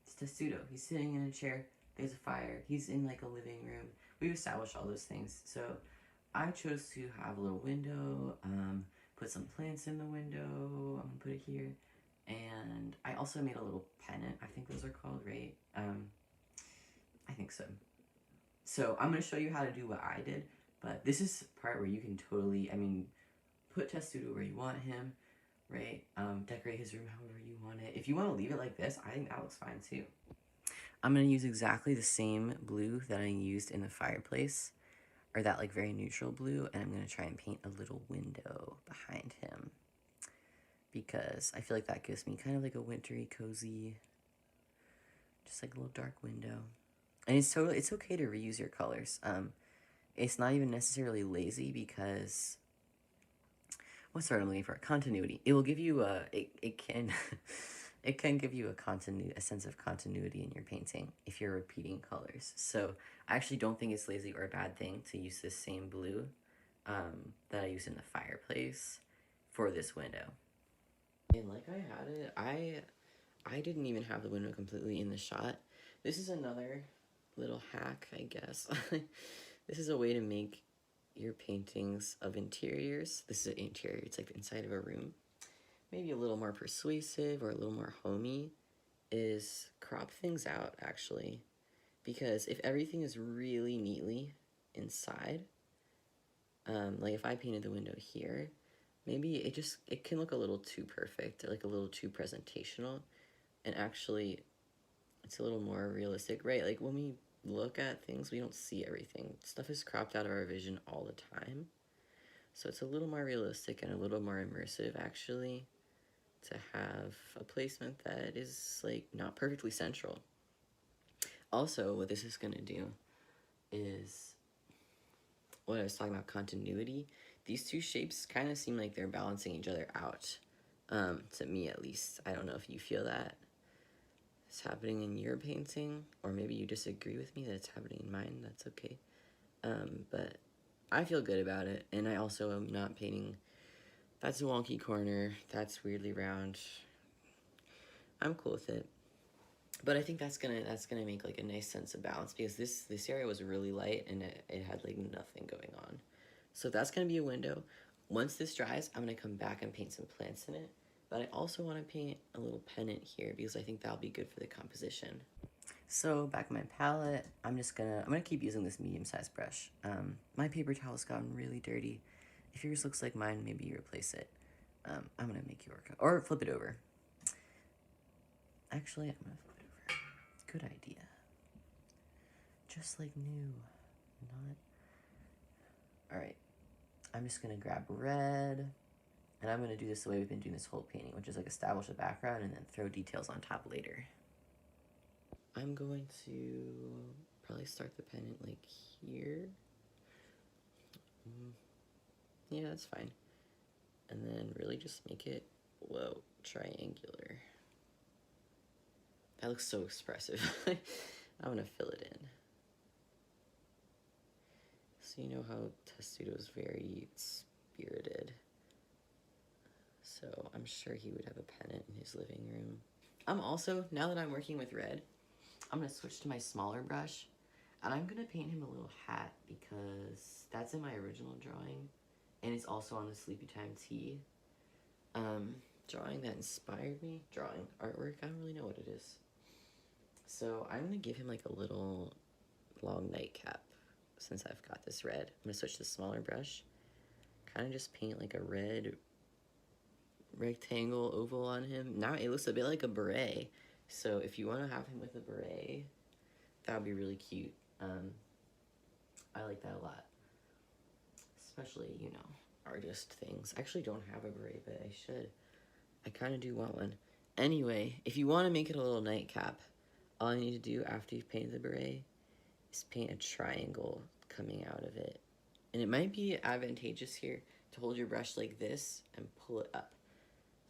It's Testudo. He's sitting in a chair. There's a fire. He's in like a living room. We've established all those things. So I chose to have a little window, put some plants in the window. I'm gonna put it here. And I also made a little pennant. I think those are called, right? I think so. So I'm gonna show you how to do what I did, but this is the part where you can totally, I mean, put Testudo where you want him, right? Decorate his room however you want it. If you want to leave it like this, I think that looks fine too. I'm gonna use exactly the same blue that I used in the fireplace, or that like very neutral blue, and I'm gonna try and paint a little window behind him, because I feel like that gives me kind of like a wintry, cozy, just like a little dark window. And it's okay to reuse your colors. It's not even necessarily lazy, because what's the word I'm looking for? Continuity. It will give you it can it can give you a sense of continuity in your painting if you're repeating colors. So I actually don't think it's lazy or a bad thing to use this same blue that I used in the fireplace for this window. And like I had it, I didn't even have the window completely in the shot. This is another little hack, I guess. This is a way to make your paintings of interiors. This is an interior, it's like the inside of a room. Maybe a little more persuasive or a little more homey, is crop things out, actually. Because if everything is really neatly inside, like if I painted the window here, maybe it can look a little too perfect, or like a little too presentational, and actually it's a little more realistic, right? Like when we look at things, we don't see everything. Stuff is cropped out of our vision all the time. So it's a little more realistic and a little more immersive, actually, to have a placement that is like not perfectly central. Also, what this is gonna do is, what I was talking about, continuity. These two shapes kind of seem like they're balancing each other out, to me at least. I don't know if you feel that it's happening in your painting, or maybe you disagree with me that it's happening in mine. That's okay. But I feel good about it, and I also am not painting, that's a wonky corner, that's weirdly round. I'm cool with it. But I think that's gonna make like a nice sense of balance, because this area was really light and it had like nothing going on. So that's gonna be a window. Once this dries, I'm gonna come back and paint some plants in it. But I also want to paint a little pennant here, because I think that'll be good for the composition. So back in my palette, I'm gonna keep using this medium-sized brush. My paper towel's gotten really dirty. If yours looks like mine, maybe you replace it. I'm gonna make you work, or flip it over. Actually, I'm gonna flip it over. Good idea. Just like new. Not. All right. I'm just gonna grab red, and I'm gonna do this the way we've been doing this whole painting, which is like establish a background and then throw details on top later. I'm going to probably start the pennant like here. Yeah, that's fine. And then really just make it, whoa, triangular. That looks so expressive. I'm gonna fill it in. So you know how Testudo is very spirited. So I'm sure he would have a pennant in his living room. I'm also, now that I'm working with red, I'm gonna switch to my smaller brush, and I'm gonna paint him a little hat, because that's in my original drawing, and it's also on the Sleepy Time Tea drawing that inspired me. Drawing, artwork, I don't really know what it is. So I'm gonna give him like a little long nightcap, since I've got this red. I'm gonna switch to the smaller brush, kind of just paint like a red rectangle oval on him. Now it looks a bit like a beret. So if you want to have him with a beret, that would be really cute. I like that a lot. Especially, you know, artist things. I actually don't have a beret, but I should. I kind of do want one. Anyway, if you want to make it a little nightcap, all you need to do after you've painted the beret is paint a triangle coming out of it. And it might be advantageous here to hold your brush like this and pull it up.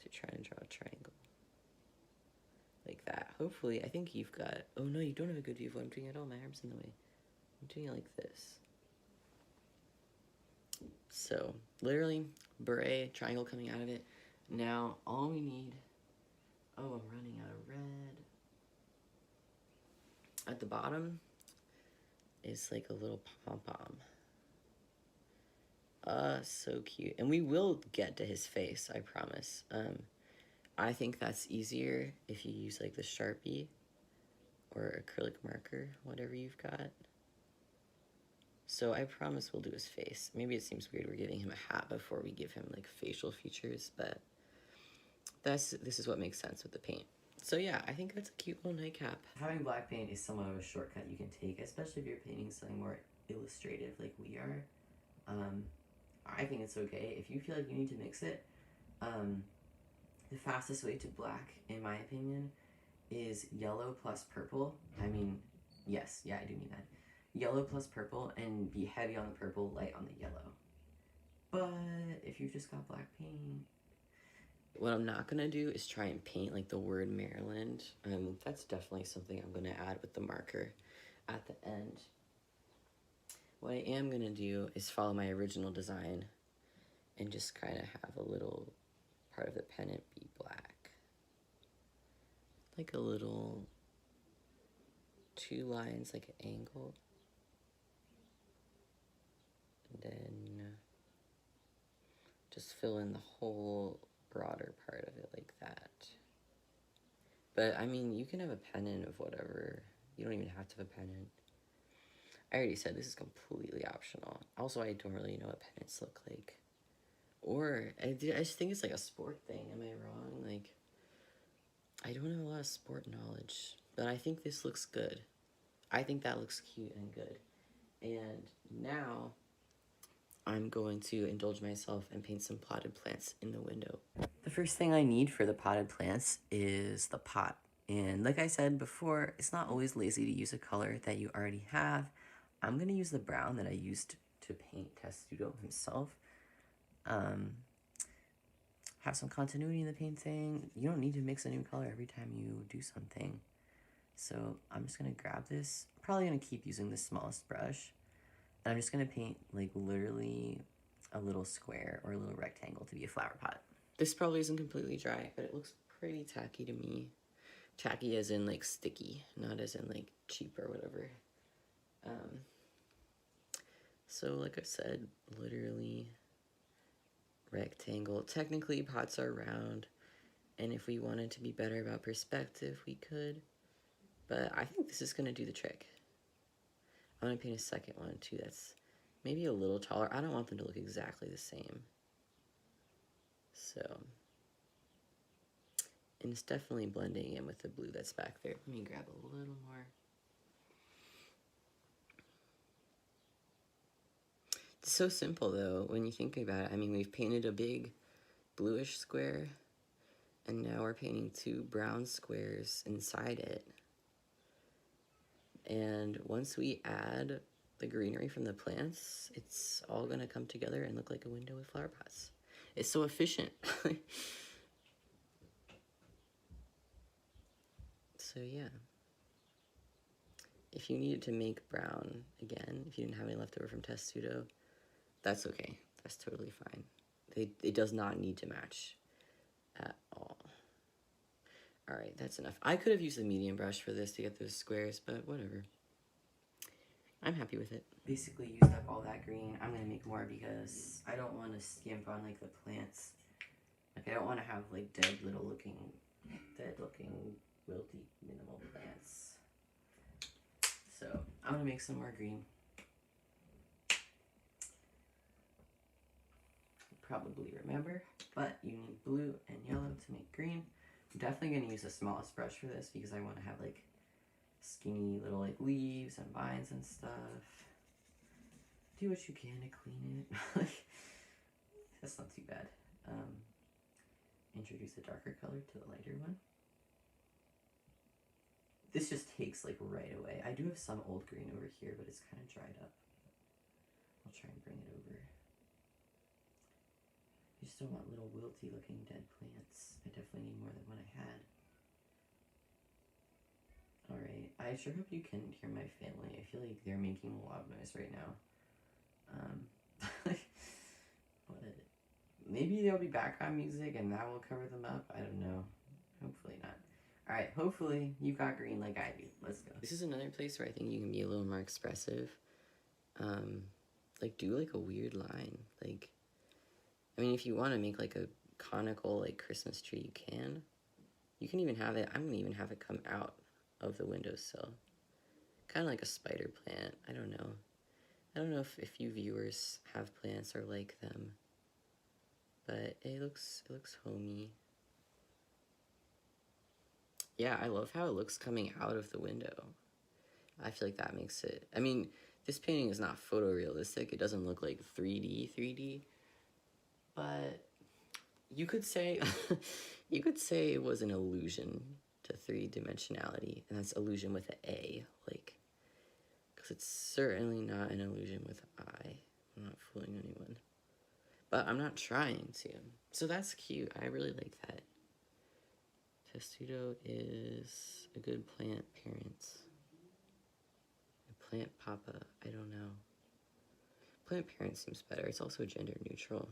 So try and draw a triangle. Like that. Hopefully, I think you've got... Oh no, you don't have a good view of what I'm doing at all. My arm's in the way. I'm doing it like this. So, literally, beret, triangle coming out of it. Now, all we need... Oh, I'm running out of red. At the bottom is like a little pom-pom. So cute. And we will get to his face, I promise. I think that's easier if you use like the Sharpie or acrylic marker, whatever you've got. So I promise we'll do his face. Maybe it seems weird we're giving him a hat before we give him like facial features, but this is what makes sense with the paint. So yeah, I think that's a cute little nightcap. Having black paint is somewhat of a shortcut you can take, especially if you're painting something more illustrative like we are. I think it's okay. If you feel like you need to mix it, the fastest way to black, in my opinion, is yellow plus purple. I mean, yes, yeah, I do mean that. Yellow plus purple, and be heavy on the purple, light on the yellow. But if you've just got black paint... What I'm not gonna do is try and paint like the word Maryland. That's definitely something I'm gonna add with the marker at the end. What I am gonna do is follow my original design and just kind of have a little part of the pennant be black. Like a little 2 lines, like an angle. And then just fill in the whole broader part of it like that. But I mean, you can have a pennant of whatever. You don't even have to have a pennant. I already said this is completely optional. Also, I don't really know what pennants look like. Or, I just think it's like a sport thing. Am I wrong? Like, I don't have a lot of sport knowledge. But I think this looks good. I think that looks cute and good. And now, I'm going to indulge myself and paint some potted plants in the window. The first thing I need for the potted plants is the pot. And like I said before, it's not always lazy to use a color that you already have. I'm going to use the brown that I used to paint Testudo himself. Have some continuity in the painting. You don't need to mix a new color every time you do something. So I'm just going to grab this. I'm probably going to keep using the smallest brush. And I'm just going to paint like literally a little square or a little rectangle to be a flower pot. This probably isn't completely dry, but it looks pretty tacky to me. Tacky as in like sticky, not as in like cheap or whatever. So like I said, literally rectangle. Technically pots are round, and if we wanted to be better about perspective, we could. But I think this is going to do the trick. I'm going to paint a second one too that's maybe a little taller. I don't want them to look exactly the same. So, and it's definitely blending in with the blue that's back there. Let me grab a little more. It's so simple though when you think about it. I mean, we've painted a big bluish square, and now we're painting 2 brown squares inside it. And once we add the greenery from the plants, it's all gonna come together and look like a window with flower pots. It's so efficient. So yeah. If you needed to make brown again, if you didn't have any left over from Testudo, that's okay. That's totally fine. It does not need to match at all. Alright, that's enough. I could have used the medium brush for this to get those squares, but whatever. I'm happy with it. Basically used up all that green. I'm going to make more because I don't want to skimp on like the plants. Like I don't want to have like dead looking, wilty, minimal plants. So I'm going to make some more green. Probably remember, but you need blue and yellow to make green. I'm definitely going to use the smallest brush for this because I want to have like skinny little like leaves and vines and stuff. Do what you can to clean it. That's not too bad. introduce a darker color to the lighter one. This just takes like right away. I do have some old green over here, but it's kind of dried up. I'll try and bring it over. I just don't want little wilty looking dead plants. I definitely need more than what I had. Alright, I sure hope you can hear my family. I feel like they're making a lot of noise right now. What? Maybe there'll be background music and that will cover them up. I don't know. Hopefully not. Alright, hopefully you got green like I do. Let's go. This is another place where I think you can be a little more expressive. Like, do like a weird line. Like, I mean, if you want to make like a conical like Christmas tree, you can. You can even have it, I'm gonna even have it come out of the windowsill. Kind of like a spider plant. I don't know. I don't know if you viewers have plants or like them, but it looks homey. Yeah, I love how it looks coming out of the window. I feel like that makes it, I mean, this painting is not photorealistic. It doesn't look like 3D, but you could say, you could say it was an illusion to three-dimensionality, and that's illusion with an A, like, because it's certainly not an illusion with I. I'm not fooling anyone. But I'm not trying to. So that's cute. I really like that. Testudo is a good plant parent. A plant papa, I don't know. Plant parent seems better. It's also gender neutral.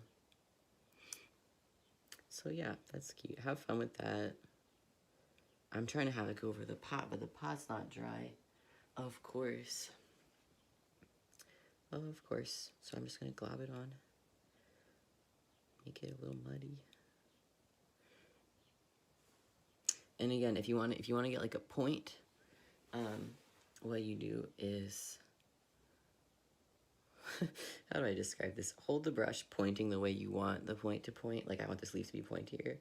So yeah, that's cute. Have fun with that. I'm trying to have it go over the pot, but the pot's not dry. Of course. Of course. So I'm just gonna glob it on. Make it a little muddy. And again, if you want to get like a point, what you do is, how do I describe this? Hold the brush pointing the way you want the point to point. Like I want this leaf to be pointier.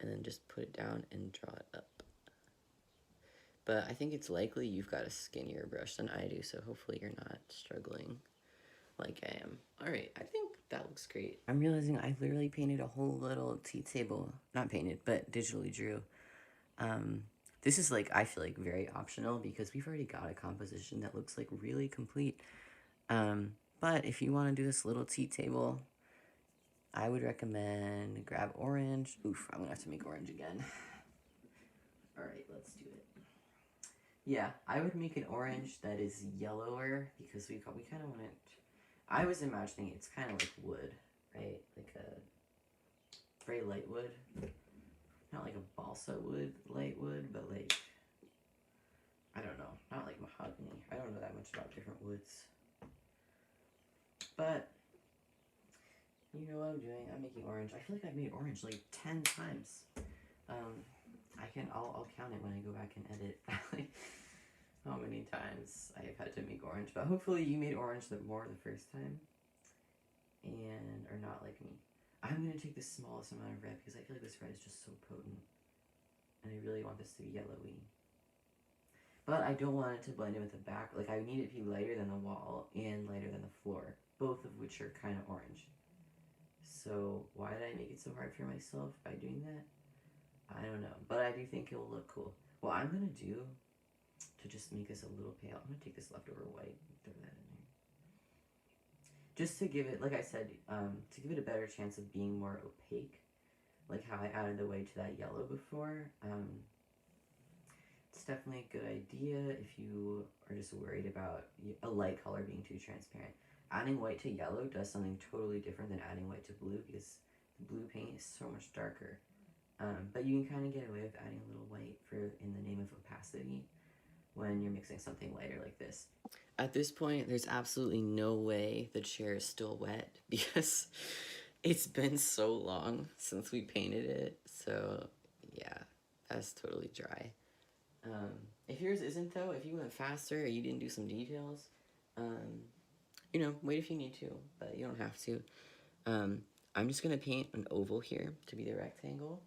And then just put it down and draw it up. But I think it's likely you've got a skinnier brush than I do, so hopefully you're not struggling like I am. Alright, I think that looks great. I'm realizing I literally painted a whole little tea table. Not painted, but digitally drew. This is like, I feel like very optional because we've already got a composition that looks like really complete. But if you want to do this little tea table, I would recommend grab orange. Oof, I'm gonna have to make orange again. Alright, let's do it. Yeah, I would make an orange that is yellower because we kind of want it. I was imagining it's kind of like wood, right? Like a very light wood. Not like a balsa wood, light wood, but like, I don't know. Not like mahogany. I don't know that much about different woods. But, you know what I'm doing? I'm making orange. I feel like I've made orange like 10 times. I'll count it when I go back and edit. Like, how many times I have had to make orange. But hopefully you made orange more the first time. And are not like me. I'm going to take the smallest amount of red because I feel like this red is just so potent. And I really want this to be yellowy. But I don't want it to blend in with the back. Like, I need it to be lighter than the wall and lighter than the floor. Both of which are kind of orange. So, why did I make it so hard for myself by doing that? I don't know. But I do think it will look cool. What I'm going to do to just make this a little pale, I'm going to take this leftover white and throw that in there. Just to give it, like I said, to give it a better chance of being more opaque, like how I added the white to that yellow before. It's definitely a good idea if you are just worried about a light color being too transparent. Adding white to yellow does something totally different than adding white to blue because the blue paint is so much darker. But you can kind of get away with adding a little white in the name of opacity when you're mixing something lighter like this. At this point, there's absolutely no way the chair is still wet because it's been so long since we painted it. So yeah, that's totally dry. If yours isn't though, if you went faster or you didn't do some details, you know, wait if you need to, but you don't have to. I'm just gonna paint an oval here to be the rectangle.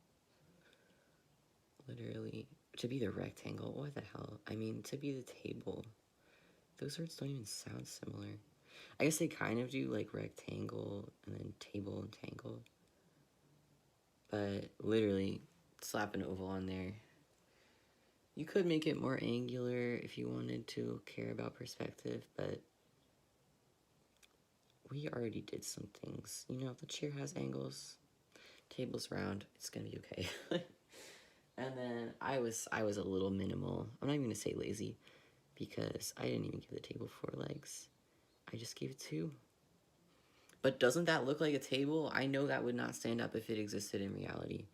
Literally, to be the rectangle, what the hell? I mean, to be the table. Those words don't even sound similar. I guess they kind of do, like rectangle and then table and tangle. but literally slap an oval on there. You could make it more angular if you wanted to care about perspective, but we already did some things. You know, the chair has angles, table's round, it's gonna be okay. And then I was a little minimal. I'm not even gonna say lazy, because I didn't even give the table 4 legs. I just gave it 2. But doesn't that look like a table? I know that would not stand up if it existed in reality,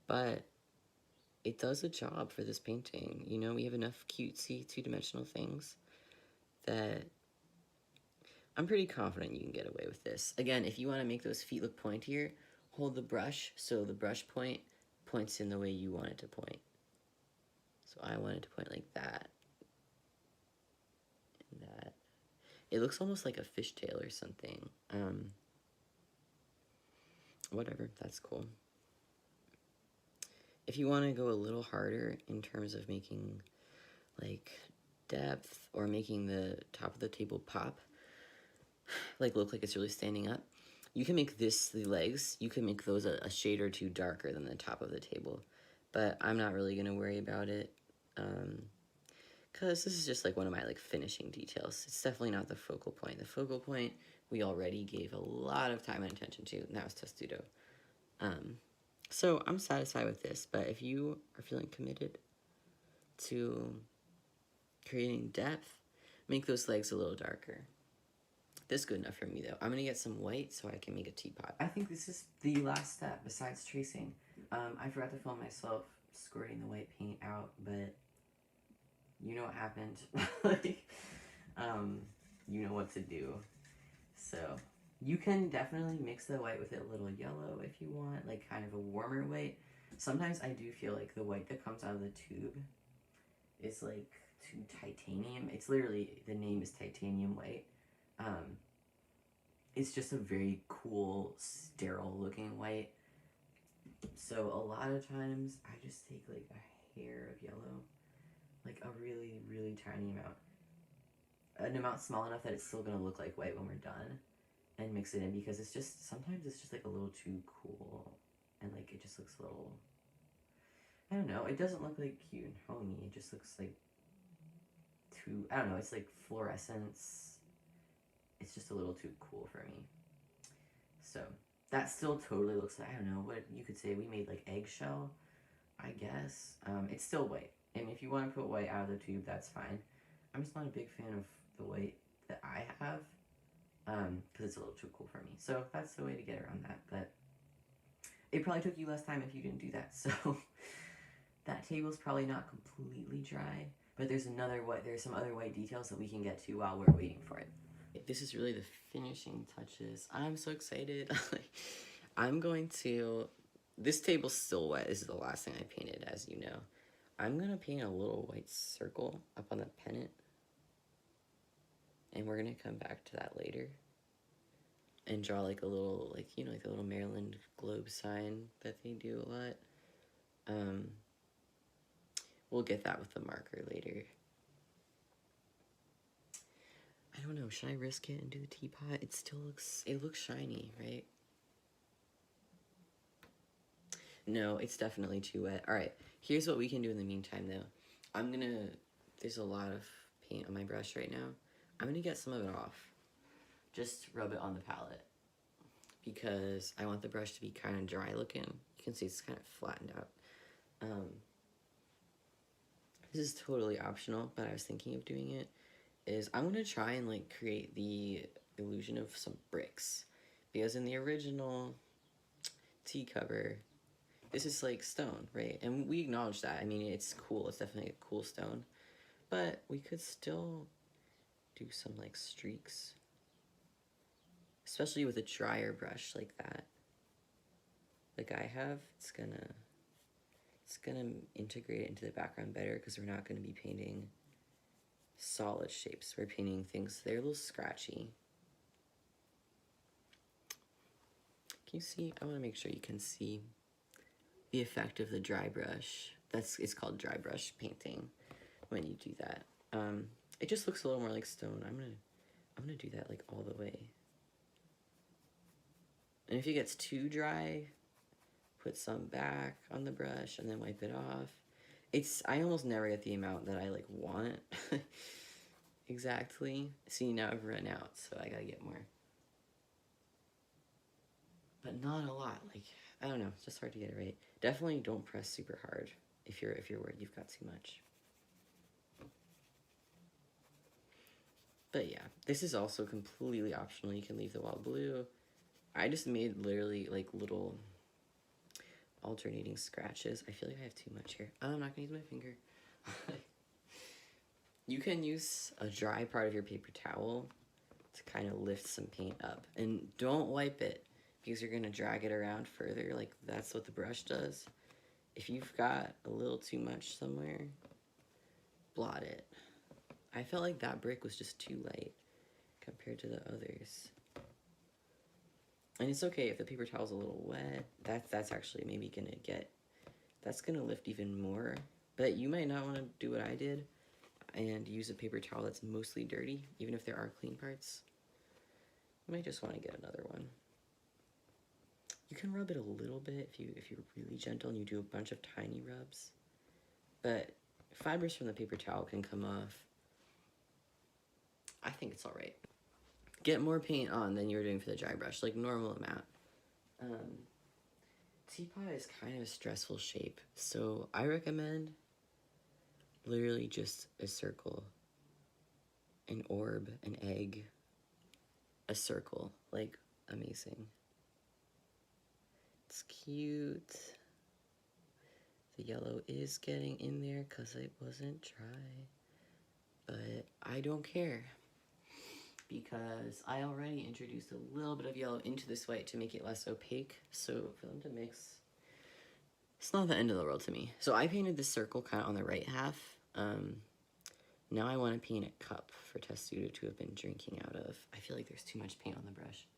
but it does a job for this painting. You know, we have enough cutesy 2-dimensional things that I'm pretty confident you can get away with this. Again, if you want to make those feet look pointier, hold the brush so the brush point points in the way you want it to point. So I want it to point like that. And that. It looks almost like a fishtail or something. Whatever, that's cool. If you want to go a little harder in terms of making like depth or making the top of the table pop, like look like it's really standing up, you can make the legs, you can make those a shade or 2 darker than the top of the table. But I'm not really going to worry about it, because this is just like one of my like finishing details. It's definitely not the focal point. The focal point we already gave a lot of time and attention to, and that was testudo. So I'm satisfied with this, but if you are feeling committed to creating depth, make those legs a little darker. This is good enough for me though. I'm gonna get some white so I can make a teapot. I think this is the last step besides tracing. I forgot to film myself squirting the white paint out, but you know what happened. Like, you know what to do. So you can definitely mix the white with a little yellow if you want, like kind of a warmer white. Sometimes I do feel like the white that comes out of the tube is like too titanium. It's literally, the name is titanium white. It's just a very cool, sterile looking white. So a lot of times I just take like a hair of yellow, like a really, really tiny amount. An amount small enough that it's still gonna look like white when we're done, and mix it in, because it's just, sometimes it's just like a little too cool, and like it just looks a little, I don't know, it doesn't look like cute and homey, it just looks like too, I don't know, it's like fluorescence. It's just a little too cool for me. So that still totally looks like, I don't know, what you could say, we made like eggshell, I guess. It's still white, and if you want to put white out of the tube, that's fine. I'm just not a big fan of the white that I have, because it's a little too cool for me. So that's the way to get around that, but it probably took you less time if you didn't do that. So that table's probably not completely dry, but there's some other white details that we can get to while we're waiting for it. This is really the finishing touches. I'm so excited. I'm going to, this table's still wet. This is the last thing I painted, as you know. I'm gonna paint a little white circle up on the pennant, and we're gonna come back to that later and draw like a little, like, you know, like the little Maryland globe sign that they do a lot. We'll get that with the marker later. I don't know, should I risk it and do the teapot? It looks shiny, right? No, it's definitely too wet. All right, here's what we can do in the meantime though. There's a lot of paint on my brush right now. I'm gonna get some of it off. Just rub it on the palette, because I want the brush to be kind of dry looking. You can see it's kind of flattened out. This is totally optional, but I was thinking of doing it. I'm gonna try and like create the illusion of some bricks, because in the original tea cover, this is like stone, right? And we acknowledge that. I mean, it's cool. It's definitely a cool stone, but we could still do some like streaks, especially with a drier brush like that, like I have. It's gonna integrate it into the background better, because we're not gonna be painting solid shapes. We're painting things, they're a little scratchy. Can you see? I want to make sure you can see the effect of the dry brush. It's called dry brush painting when you do that. It just looks a little more like stone. I'm gonna do that like all the way. And if it gets too dry, put some back on the brush and then wipe it off. I almost never get the amount that I like want exactly. See, now I've run out, so I gotta get more. But not a lot. Like, I don't know, it's just hard to get it right. Definitely don't press super hard if you're worried you've got too much. But yeah, this is also completely optional. You can leave the wall blue. I just made literally like little alternating scratches. I feel like I have too much here. I'm not gonna use my finger. You can use a dry part of your paper towel to kind of lift some paint up. And don't wipe it because you're gonna drag it around further. Like that's what the brush does. If you've got a little too much somewhere, blot it. I felt like that brick was just too light compared to the others. And it's okay if the paper towel's a little wet. That's actually maybe that's gonna lift even more. But you might not want to do what I did and use a paper towel that's mostly dirty, even if there are clean parts. You might just want to get another one. You can rub it a little bit if you're really gentle and you do a bunch of tiny rubs. But fibers from the paper towel can come off. I think it's all right. Get more paint on than you were doing for the dry brush, like normal amount. Teapot is kind of a stressful shape, so I recommend literally just a circle, an orb, an egg, a circle, like amazing. It's cute. The yellow is getting in there because it wasn't dry, but I don't care, because I already introduced a little bit of yellow into this white to make it less opaque. So for them to mix, it's not the end of the world to me. So I painted this circle kind of on the right half. Now I want to paint a cup for Testudo to have been drinking out of. I feel like there's too much paint on the brush.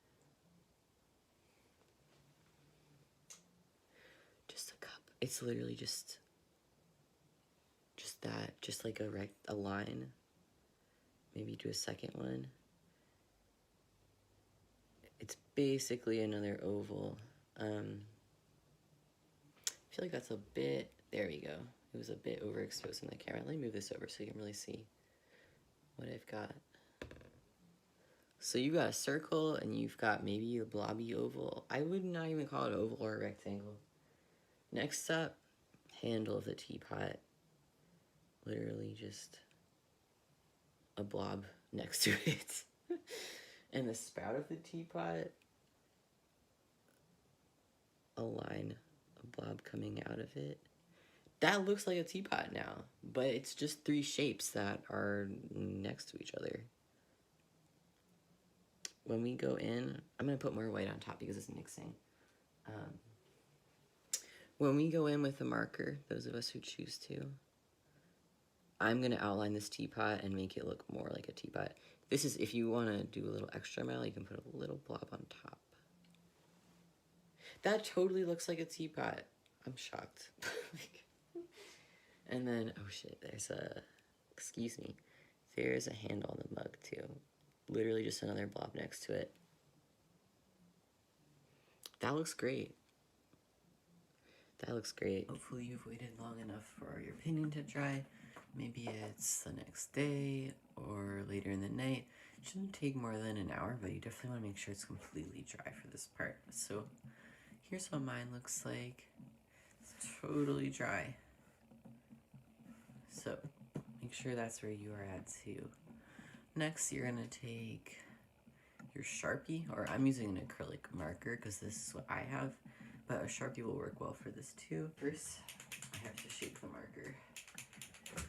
Just a cup. It's literally just that, just like a line. Maybe do a second one. It's basically another oval. I feel like that's a bit, there we go. It was a bit overexposed in the camera. Let me move this over so you can really see what I've got. So you got a circle and you've got maybe a blobby oval. I would not even call it an oval or a rectangle. Next up, handle of the teapot. Literally just a blob next to it. And the spout of the teapot, a line, a blob coming out of it. That looks like a teapot now, but it's just three shapes that are next to each other. When we go in, I'm going to put more white on top because it's mixing. When we go in with a marker, those of us who choose to, I'm going to outline this teapot and make it look more like a teapot. This is, if you want to do a little extra mile, you can put a little blob on top. That totally looks like a teapot. I'm shocked. And then, oh shit, excuse me, there's a handle on the mug too. Literally just another blob next to it. That looks great. That looks great. Hopefully you've waited long enough for your painting to dry. Maybe it's the next day or later in the night. It shouldn't take more than an hour, but you definitely want to make sure it's completely dry for this part. So here's what mine looks like. It's totally dry. So make sure that's where you are at too. Next, you're gonna take your Sharpie, or I'm using an acrylic marker because this is what I have, but a Sharpie will work well for this too. First, I have to shape the marker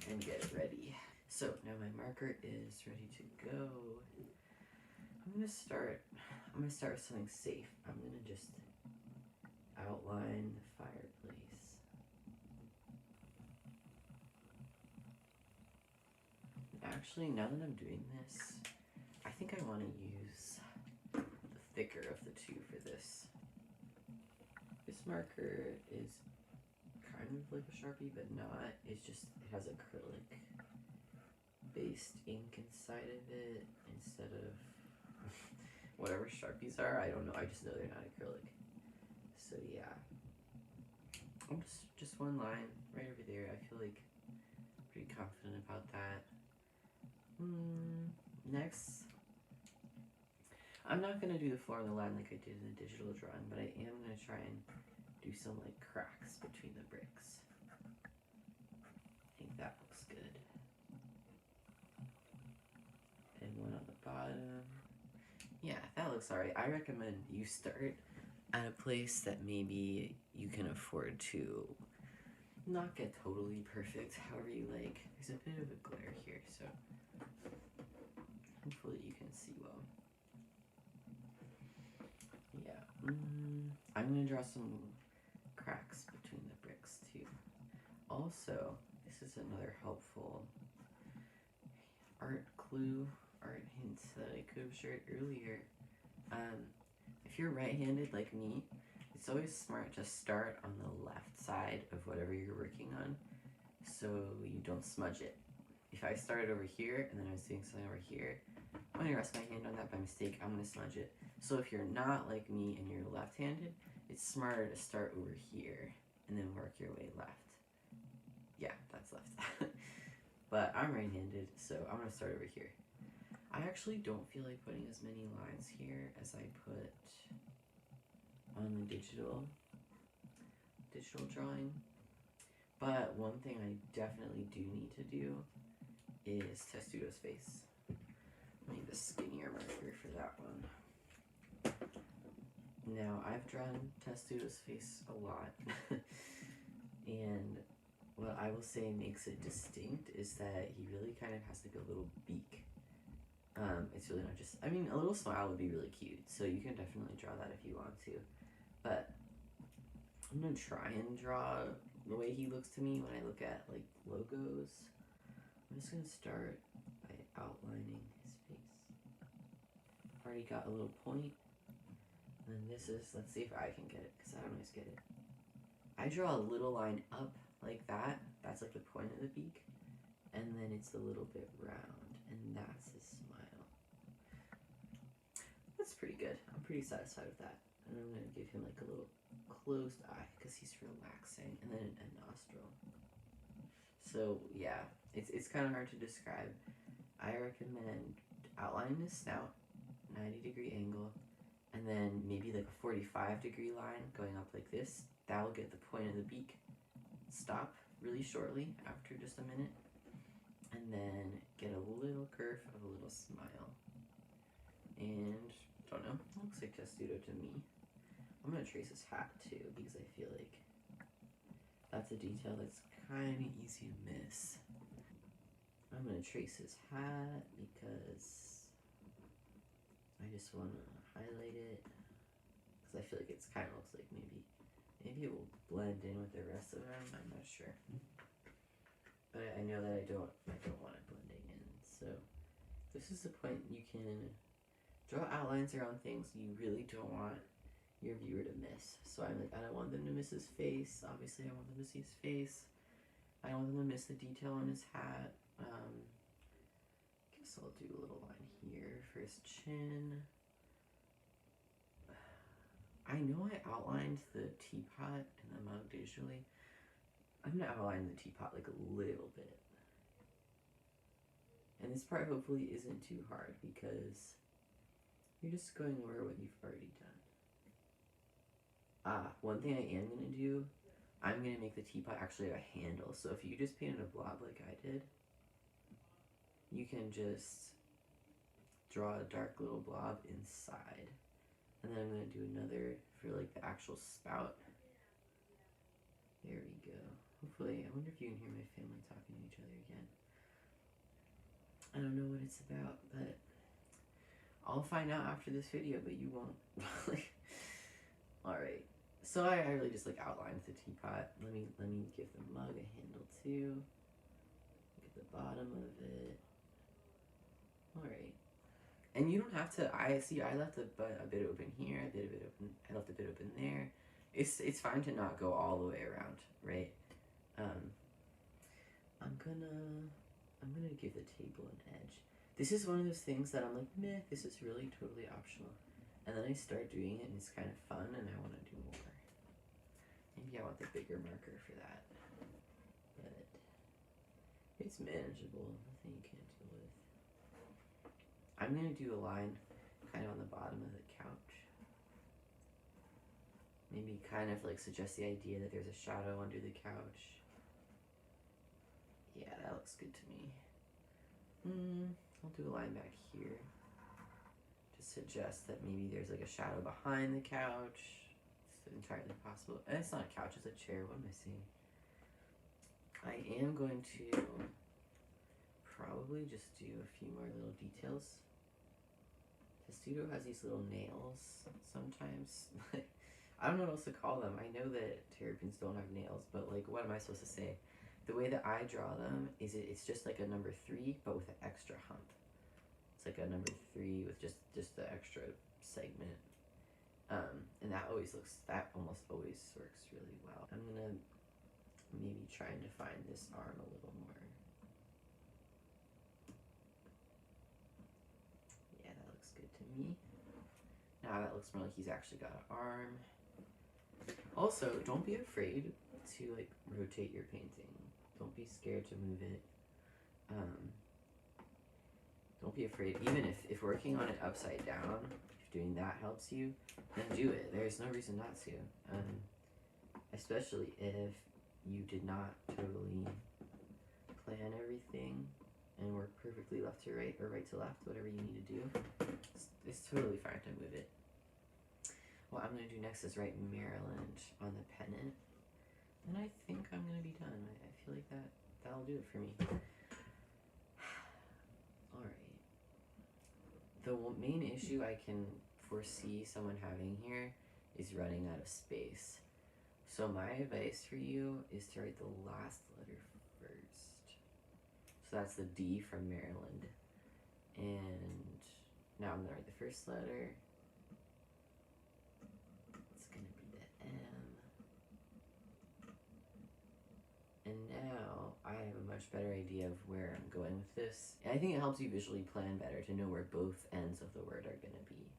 and get it ready. So now my marker is ready to go. I'm gonna start with something safe. I'm gonna just outline the fireplace. Actually, now that I'm doing this, I think I want to use the thicker of the two for this. This marker is kind of like a Sharpie, but not. It's just, it has acrylic based ink inside of it instead of whatever Sharpies are. I don't know, I just know they're not acrylic. So yeah, just one line right over there. I feel like pretty confident about that. Next, I'm not gonna do the floor and the line like I did in the digital drawing, but I am gonna try and do some like cracks between the bricks. I think that looks good. And one on the bottom. Yeah, that looks alright. I recommend you start at a place that maybe you can afford to not get totally perfect, however you like. There's a bit of a glare here, so hopefully you can see well. Yeah, I'm gonna draw some cracks between the bricks too. Also, this is another helpful art clue, art hint that I could have shared earlier. If you're right-handed like me, it's always smart to start on the left side of whatever you're working on so you don't smudge it. If I started over here and then I was doing something over here, when I rest my hand on that by mistake, I'm going to smudge it. So if you're not like me and you're left-handed, it's smarter to start over here and then work your way left. Yeah, that's left. But I'm right-handed, so I'm going to start over here. I actually don't feel like putting as many lines here as I put on the digital drawing. But one thing I definitely do need to do is Testudo's face. I need a skinnier marker for that one. Now, I've drawn Testudo's face a lot. And what I will say makes it distinct is that he really kind of has like a little beak. It's really not just, I mean, a little smile would be really cute, so you can definitely draw that if you want to. But I'm going to try and draw the way he looks to me when I look at, like, logos. I'm just going to start by outlining his face. I've already got a little point. And then this is, let's see if I can get it, because I don't always get it. I draw a little line up like that. That's like the point of the beak. And then it's a little bit round. And that's his smile. That's pretty good. I'm pretty satisfied with that. And I'm going to give him like a little closed eye because he's relaxing. And then a nostril. So yeah, it's kind of hard to describe. I recommend outlining his snout, 90-degree angle, and then maybe like a 45-degree line going up like this. That will get the point of the beak. Stop really shortly after just a minute. And then get a little curve of a little smile. And, don't know, looks like Testudo to me. I'm going to trace his hat too, because I feel like that's a detail that's kind of easy to miss. I'm going to trace his hat because I just want to highlight it. Because I feel like it's kind of looks like maybe it will blend in with the rest of him. I'm not sure. But I know that I don't want it blending in. So this is the point you can draw outlines around things you really don't want your viewer to miss. So I'm like, I don't want them to miss his face. Obviously, I want them to see his face. I don't want them to miss the detail on his hat. Guess I'll do a little line here for his chin. I know I outlined the teapot and the mug digitally. I'm going to outline the teapot like a little bit. And this part hopefully isn't too hard because you're just going over what you've already done. One thing I am going to do, I'm going to make the teapot actually a handle. So if you just painted a blob like I did, you can just draw a dark little blob inside. And then I'm going to do another for like the actual spout. There we go. Hopefully, I wonder if you can hear my family talking to each other again. I don't know what it's about, but I'll find out after this video, but you won't. Alright. So I really just like outlined the teapot. Let me give the mug a handle too. Get the bottom of it. Alright. And you don't have to, I left a bit open here, I left a bit open there. It's fine to not go all the way around, right? I'm gonna give the table an edge. This is one of those things that I'm like, meh, this is really totally optional. And then I start doing it and it's kind of fun and I want to do more. And Maybe I want the bigger marker for that. But it's manageable. Nothing you can't deal with. I'm going to do a line kind of on the bottom of the couch. Maybe kind of like suggest the idea that there's a shadow under the couch. Yeah, that looks good to me. I'll do a line back here to suggest that maybe there's like a shadow behind the couch. It's entirely possible. And it's not a couch, it's a chair. What am I saying? I am going to probably just do a few more little details. Testudo has these little nails sometimes. I don't know what else to call them. I know that terrapins don't have nails, but like, what am I supposed to say? The way that I draw them is it's just like a number 3, but with an extra hump. It's like a number 3 with just the extra segment. And that almost always works really well. I'm gonna maybe try and define this arm a little more. Yeah, that looks good to me. Now that looks more like he's actually got an arm. Also, don't be afraid to like rotate your painting. Don't be scared to move it. Don't be afraid. Even if working on it upside down, if doing that helps you, then do it. There's no reason not to. Especially if you did not totally plan everything and work perfectly left to right or right to left, whatever you need to do. It's totally fine to move it. What I'm going to do next is write Maryland on the pennant. And I think I'm going to be done. I feel like that'll do it for me. Alright. The main issue I can foresee someone having here is running out of space. So my advice for you is to write the last letter first. So that's the D from Maryland. And now I'm going to write the first letter. And now I have a much better idea of where I'm going with this. And I think it helps you visually plan better to know where both ends of the word are going to be.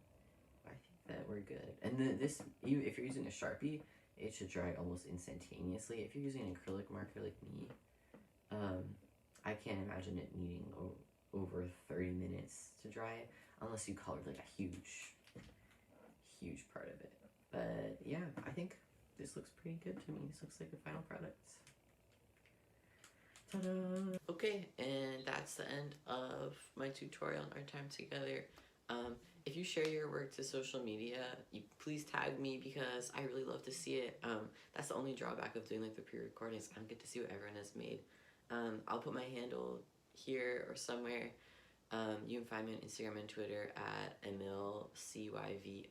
I think that we're good. And if you're using a Sharpie, it should dry almost instantaneously. If you're using an acrylic marker like me, I can't imagine it needing over 30 minutes to dry unless you colored like a huge part of it. But yeah, I think this looks pretty good to me. This looks like a final product. Ta-da! Okay, and that's the end of my tutorial on our time together. If you share your work to social media, please tag me because I really love to see it. That's the only drawback of doing like the pre-recordings. I don't get to see what everyone has made. I'll put my handle here or somewhere. You can find me on Instagram and Twitter at Emil Yvon.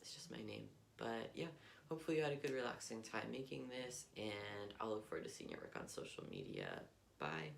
It's just my name. But yeah, hopefully you had a good relaxing time making this, and I'll look forward to seeing your work on social media. Bye!